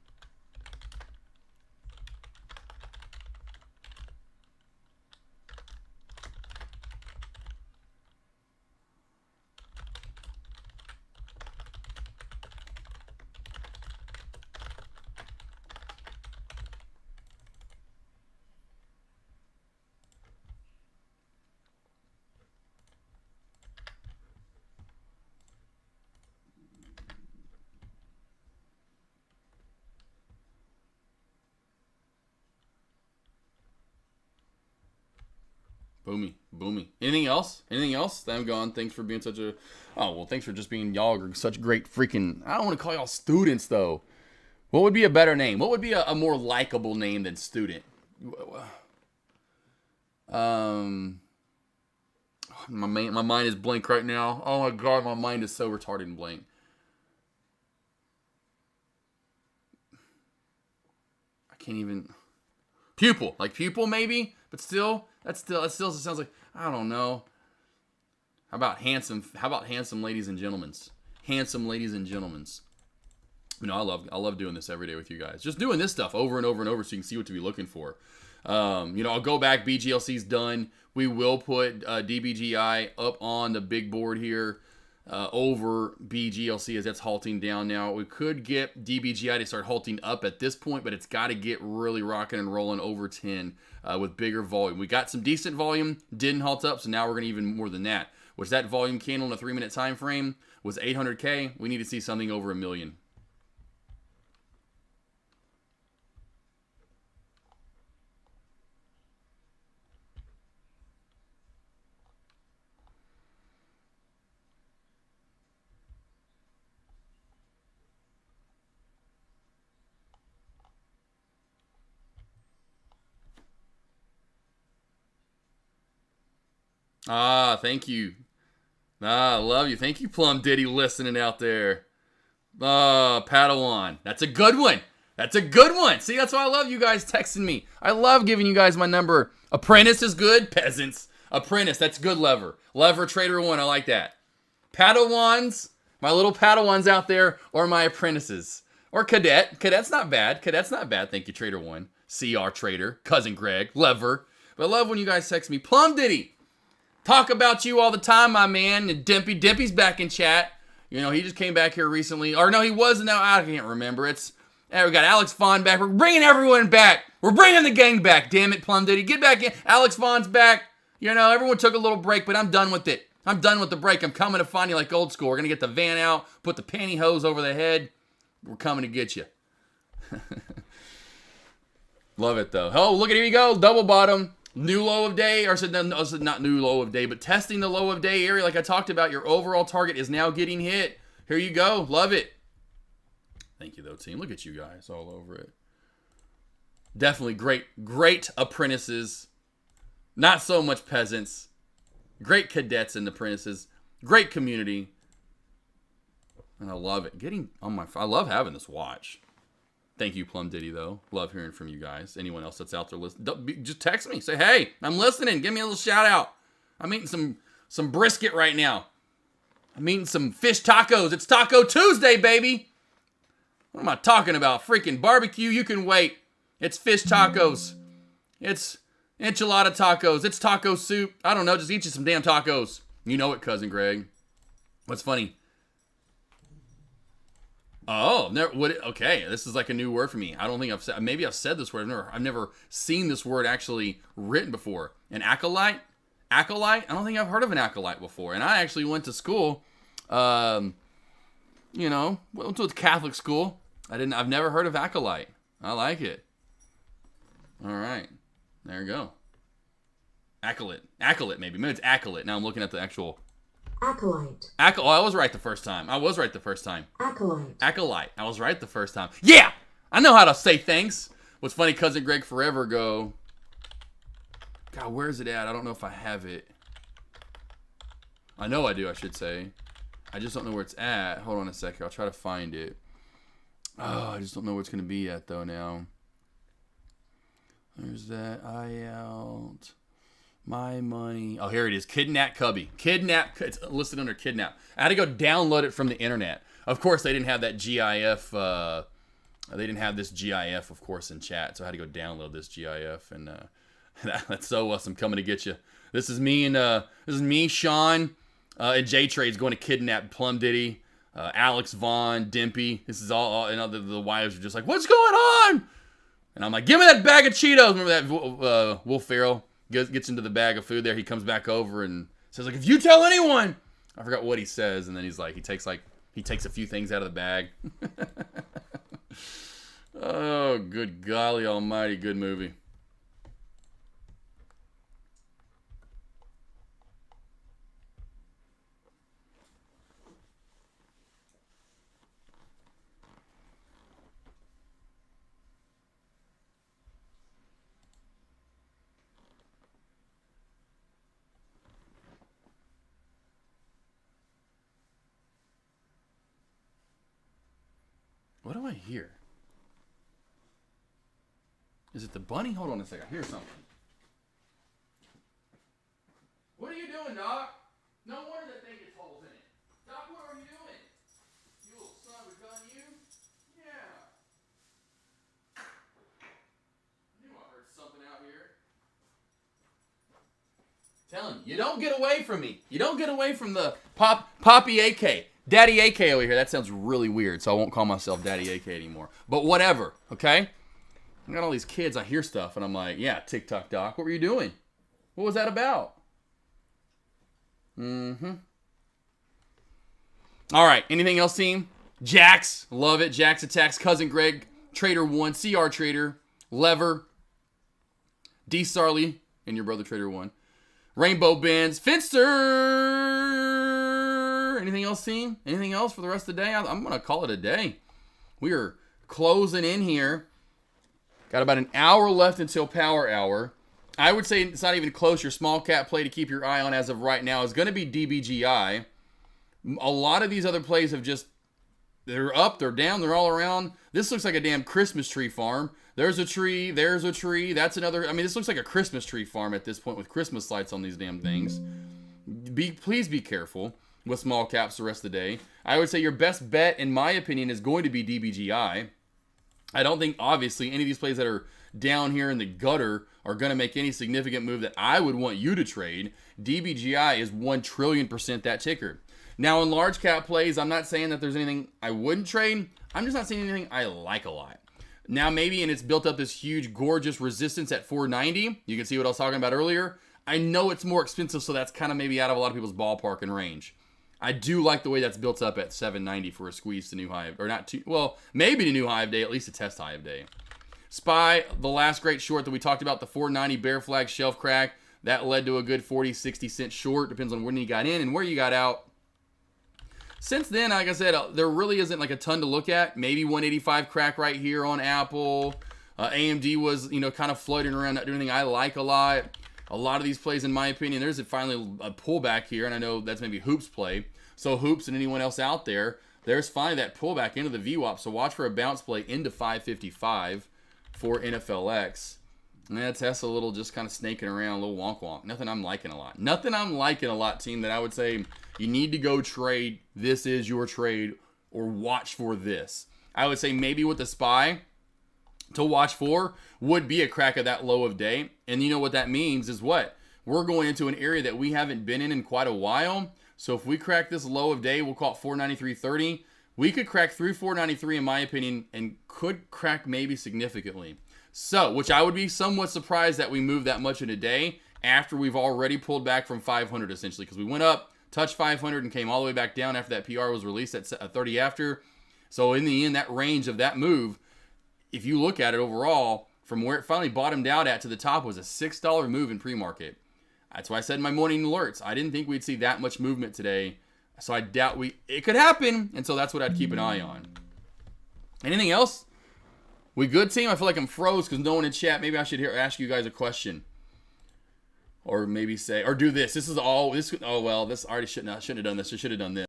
Boomy. Anything else? I'm gone. Thanks for being such a... Oh, well, thanks for just being... Y'all are such great freaking... I don't want to call y'all students, though. What would be a better name? What would be a more likable name than student? My mind is blank right now. Oh, my God. My mind is so retarded and blank. I can't even... Pupil. Like pupil, maybe? But still... That still sounds like, I don't know. How about handsome ladies and gentlemen? Handsome ladies and gentlemen. You know, I love doing this every day with you guys. Just doing this stuff over and over and over so you can see what to be looking for. You know, I'll go back. BGLC's done. We will put DBGI up on the big board here over BGLC as that's halting down now. We could get DBGI to start halting up at this point, but it's got to get really rocking and rolling over 10 with bigger volume. We got some decent volume, didn't halt up, so now we're going to even more than that. Which that volume candle in a 3-minute time frame was 800K. We need to see something over 1 million. Ah, thank you. Ah, I love you. Thank you, Plum Diddy, listening out there. Padawan. That's a good one. That's a good one. See, that's why I love you guys texting me. I love giving you guys my number. Apprentice is good. Peasants. Apprentice, that's good lever. Lever Trader 1, I like that. Padawans, my little Padawans out there, or my apprentices. Or Cadet. Cadet's not bad. Cadet's not bad. Thank you, Trader 1. CR Trader. Cousin Greg. Lever. But I love when you guys text me. Plum Diddy. Talk about you all the time, my man. And Dimpy's back in chat. You know, he just came back here recently. Or no, he wasn't. Now I can't remember. We got Alex Vaughn back. We're bringing everyone back. We're bringing the gang back. Damn it, Plum Diddy. Get back in. Alex Vaughn's back. You know, everyone took a little break, but I'm done with it. I'm done with the break. I'm coming to find you like old school. We're going to get the van out, put the pantyhose over the head. We're coming to get you. Love it, though. Oh, look at here you go. Double bottom. New low of day, or said not new low of day, but testing the low of day area like I talked about. Your overall target is now getting hit. Here you go. Love it. Thank you, though, team. Look at you guys all over it. Definitely great apprentices. Not so much peasants. Great cadets and apprentices. Great community. And I love it. I love having this watch. Thank you, Plum Diddy, though. Love hearing from you guys. Anyone else that's out there listening, just text me. Say, hey, I'm listening. Give me a little shout out. I'm eating some brisket right now. I'm eating some fish tacos. It's Taco Tuesday, baby. What am I talking about? Freaking barbecue. You can wait. It's fish tacos. It's enchilada tacos. It's taco soup. I don't know. Just eat you some damn tacos. You know it, Cousin Greg. What's funny? Oh, never. What? Okay, this is like a new word for me. I don't think I've said. Maybe I've said this word. I've never seen this word actually written before. An acolyte. Acolyte. I don't think I've heard of an acolyte before. And I actually went to school. Went to a Catholic school. I've never heard of acolyte. I like it. All right, there you go. Acolyte, maybe it's acolyte. Now I'm looking at the actual. Acolyte. Oh, I was right the first time. Acolyte. Acolyte. I was right the first time. Yeah! I know how to say things. What's funny, Cousin Greg forever ago. God, where's it at? I don't know if I have it. I know I do, I should say. I just don't know where it's at. Hold on a second. I'll try to find it. Oh, I just don't know where it's going to be at, though, now. There's that. I out. My money. Oh, here it is. Kidnap Cubby. It's listed under Kidnap. I had to go download it from the internet. Of course, they didn't have that GIF. They didn't have this GIF, of course, in chat. So I had to go download this GIF. And that's so awesome. Coming to get you. This is me, Sean, and J Trade's going to kidnap Plum Diddy, Alex Vaughn, Dimpy. This is all and the wives are just like, what's going on? And I'm like, give me that bag of Cheetos. Remember that Will Ferrell? Gets into the bag of food there. He comes back over and says, like, if you tell anyone, I forgot what he says. And then he's like, he takes a few things out of the bag. Oh, good golly almighty, good movie. What do I hear? Is it the bunny? Hold on a second. I hear something. What are you doing, Doc? No wonder that thing gets holes in it. Doc, what are you doing? You little son of a gun, you? Yeah. I knew I heard something out here. Telling you, you don't get away from me. You don't get away from the Poppy AK. Daddy AK over here. That sounds really weird, so I won't call myself Daddy AK anymore. But whatever, okay? I got all these kids. I hear stuff, and I'm like, yeah, TikTok Doc. What were you doing? What was that about? All right, anything else, team? Jax, love it. Jax attacks Cousin Greg, Trader 1, CR Trader, Lever, D. Sarley, and your brother Trader 1. Rainbow Bends, Finster. Anything else, team? Anything else for the rest of the day? I'm going to call it a day. We are closing in here. Got about an hour left until Power Hour. I would say it's not even close. Your small cap play to keep your eye on as of right now is going to be DBGI. A lot of these other plays have just, they're up, they're down, they're all around. This looks like a damn Christmas tree farm. There's a tree, there's a tree, that's another. I mean, this looks like a Christmas tree farm at this point with Christmas lights on these damn things. Please be careful with small caps the rest of the day. I would say your best bet, in my opinion, is going to be DBGI. I don't think, obviously, any of these plays that are down here in the gutter are going to make any significant move that I would want you to trade. DBGI is 1,000,000,000% that ticker. Now, in large cap plays, I'm not saying that there's anything I wouldn't trade. I'm just not seeing anything I like a lot. Now, maybe, and it's built up this huge, gorgeous resistance at 490. You can see what I was talking about earlier. I know it's more expensive, so that's kind of maybe out of a lot of people's ballpark and range. I do like the way that's built up at 790 for a squeeze to new high, or not too, well, maybe to new high of day, at least a test high of day. SPY, the last great short that we talked about, the 490 bear flag shelf crack, that led to a good 40-60 cent short. Depends on when you got in and where you got out. Since then, like I said, there really isn't like a ton to look at. Maybe 185 crack right here on Apple. AMD was, kind of floating around, not doing anything I like a lot. A lot of these plays, in my opinion, there's finally a pullback here, and I know that's maybe Hoops play. So Hoops and anyone else out there, there's finally that pullback into the VWAP. So watch for a bounce play into 555 for NFLX. And that's Tesla a little just kind of snaking around, a little wonk. Nothing I'm liking a lot. Nothing I'm liking a lot, team, that I would say you need to go trade. This is your trade, or watch for this. I would say maybe with the SPY to watch for would be a crack of that low of day. And you know what that means is what? We're going into an area that we haven't been in quite a while. So if we crack this low of day, we'll call it 493.30. we could crack through 493 in my opinion, and could crack maybe significantly. So, which I would be somewhat surprised that we moved that much in a day after we've already pulled back from 500 essentially, because we went up, touched 500, and came all the way back down after that PR was released at 30 after. So in the end, that range of that move, if you look at it overall, from where it finally bottomed out at to the top was a $6 move in pre-market. That's why I said in my morning alerts, I didn't think we'd see that much movement today. So I doubt it could happen. And so that's what I'd keep an eye on. Anything else? We good, team? I feel like I'm froze because no one in chat. Maybe I should ask you guys a question. Or maybe say, or do this. This is all, this, oh well, this already shouldn't have done this. I should have done this.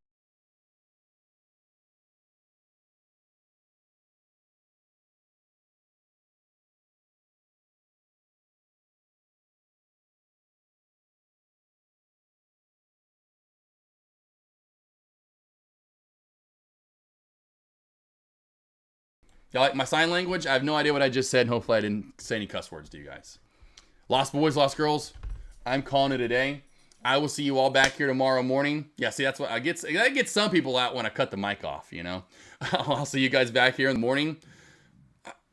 Y'all like my sign language? I have no idea what I just said, and hopefully I didn't say any cuss words to you guys. Lost boys, lost girls, I'm calling it a day. I will see you all back here tomorrow morning. Yeah, see, that's what I get some people out when I cut the mic off, you know. I'll see you guys back here in the morning.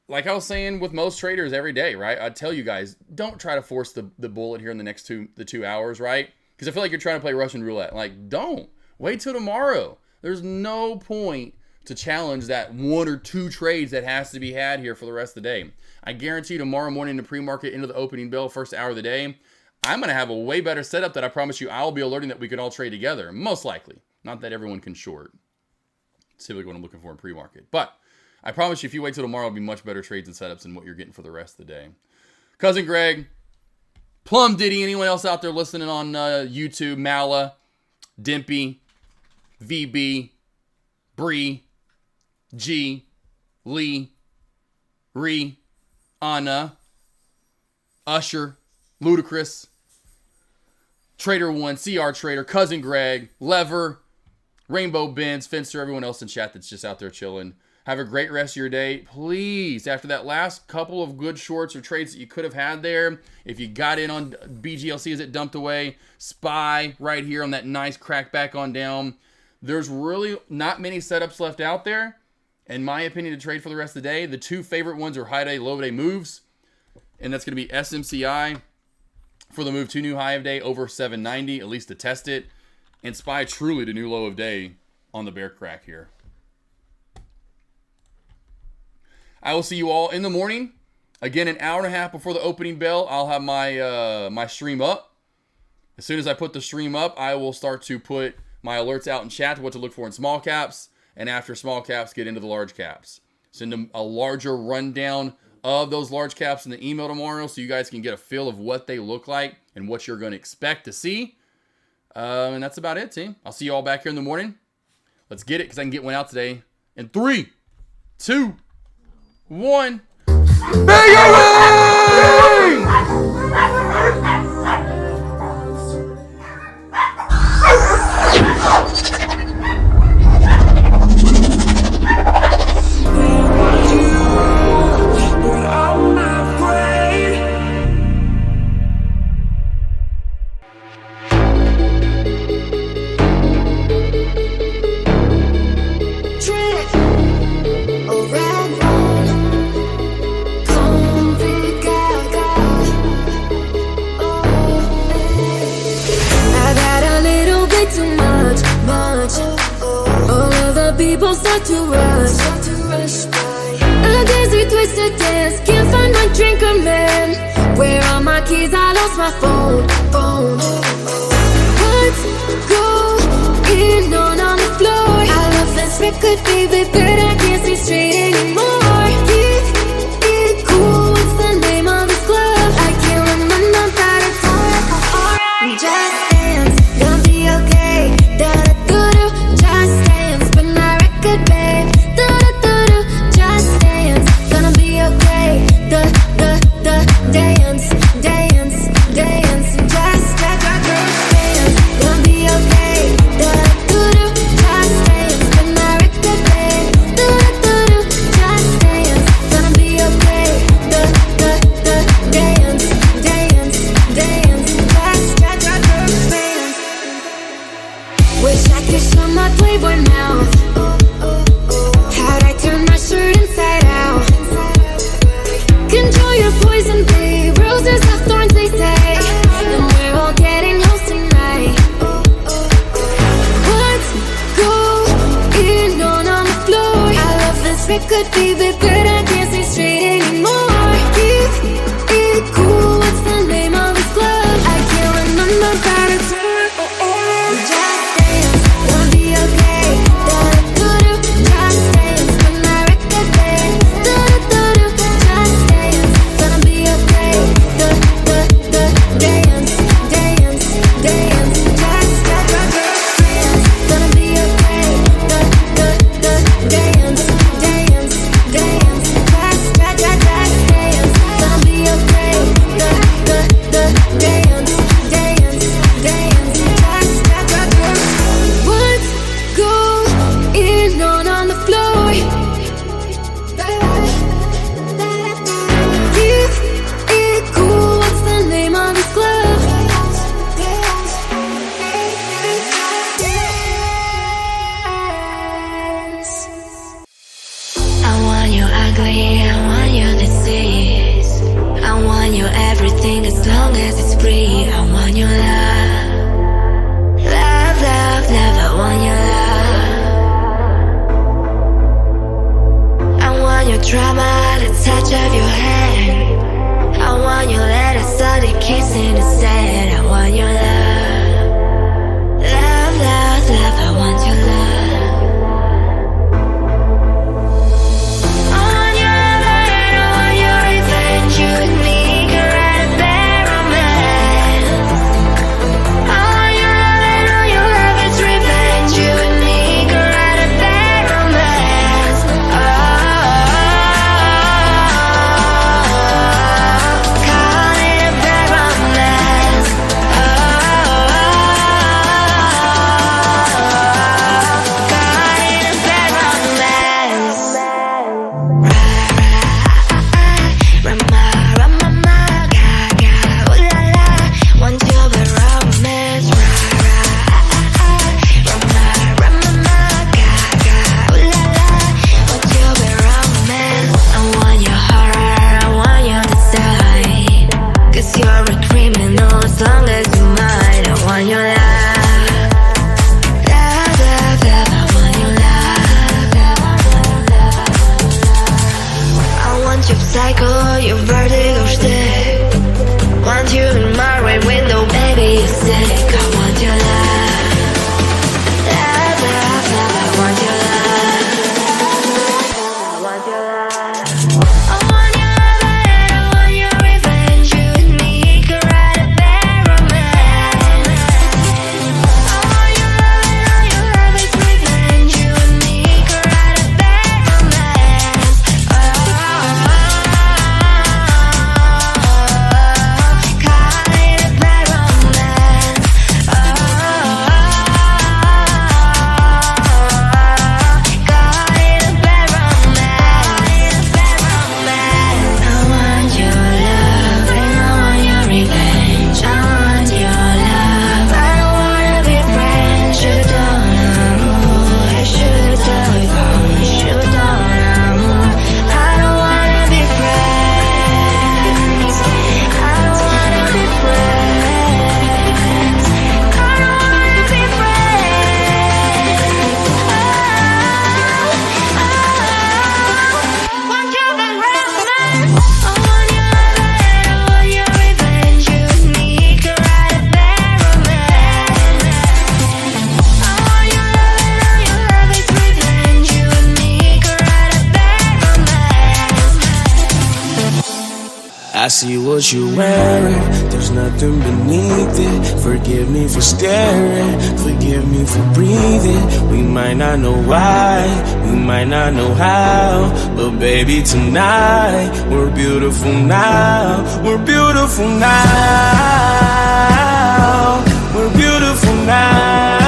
Like I was saying with most traders every day, right? I tell you guys, don't try to force the bullet here in the next 2 hours, right? Because I feel like you're trying to play Russian roulette. Like, don't. Wait till tomorrow. There's no point to challenge that 1 or 2 trades that has to be had here for the rest of the day. I guarantee you tomorrow morning in the pre-market into the opening bell, first hour of the day, I'm going to have a way better setup that I promise you I'll be alerting that we can all trade together. Most likely. Not that everyone can short. It's typically what I'm looking for in pre-market. But I promise you if you wait till tomorrow, it'll be much better trades and setups than what you're getting for the rest of the day. Cousin Greg, Plum Diddy, anyone else out there listening on YouTube, Mala, Dimpy, VB, Bree, G, Lee, Ree, Anna, Usher, Ludacris, Trader One, CR Trader, Cousin Greg, Lever, Rainbow Benz, Finster, everyone else in chat that's just out there chilling. Have a great rest of your day. Please, after that last couple of good shorts or trades that you could have had there, if you got in on BGLC as it dumped away, SPY right here on that nice crack back on down. There's really not many setups left out there, in my opinion, to trade for the rest of the day. The 2 favorite ones are high day, low day moves, and that's going to be SMCI for the move to new high of day over 790, at least to test it, and SPY truly to new low of day on the bear crack here. I will see you all in the morning. Again, an hour and a half before the opening bell, I'll have my my stream up. As soon as I put the stream up, I will start to put my alerts out in chat to what to look for in small caps, and after small caps, get into the large caps. Send them a larger rundown of those large caps in the email tomorrow so you guys can get a feel of what they look like and what you're going to expect to see. And that's about it, team. I'll see you all back here in the morning. Let's get it because I can get one out today. In 3, 2, 1. People start to rush a dizzy twisted dance. Can't find my drink or man. Where are my keys? I lost my phone. What's going on the floor? I love this record, baby, but I can't see straight anymore. Keep it cool. What's the name of this club? I can't remember, but it's alright. Just dance, gonna be okay. Da-da-do-do. Just dance, but not good, babe. Do-do-do-do. Just dance, gonna be okay. Dance, dance, dance. Just dance, gonna be okay. Do-do-do-do. Just dance, but not good, babe. good, baby, but I can't see straight anymore. Keep it cool, what's the name of this club? I can't remember, but it's just dance, gonna be okay. Da-da-da-do, just dance, when my record plays. Da-da-da-do, just dance, gonna be okay. Dance, dance, dance, just dance, gonna be okay. Dance, dance, dance, just dance, gonna be okay. Dance, dance, dance, just what's going on the floor? Keep it cool, what's the name of this club? I want you ugly, I want you disease. I want you everything as long as it's free. I want your love. Love, love, love, I want your love. I want your drama, the touch of your hand. I want your letter, sunny kissing the sand. I want your love. Love, love, love, I want your love. I want your love and I want your revenge. You and me can write a bad romance. I want your love and all your love is revenge. You and me can write a bad romance. Call it a bad romance. Call it a bad romance. Rama, rama, ma, ga, ga, ooh la la. Want your bad romance. Rama, rama, ma, ga, ga, ooh la la. Want your bad romance. I want your horror, I want your design. 'Cause you're a criminal as long as you're mine. I want your love. Love, love, love, I want your love. I want your psycho, your vertigo stick. Want you in my right window, baby, you're sick. I want your love. Love, love, love, I want your love. I want your love. I want your love and I want your revenge. You and me can write a bad romance. I want your love and all your love is revenge. You and me can write a bad romance. Call it a bad romance. Call it a bad romance. I want your love and I want your revenge. I want your love. I don't wanna be friends. You don't know. I should tell you. You don't know. I don't wanna be friends. I don't wanna be friends. I don't wanna be friends. Want your bad romance. I want your love and I want your revenge. You and me can write a bad romance. I want your love and all your love is revenge. You and me can write a bad romance. I see what you're wearing, there's nothing beneath it. Forgive me for staring, forgive me for breathing. We might not know why, we might not know how, but baby tonight, we're beautiful now. We're beautiful now. We're beautiful now.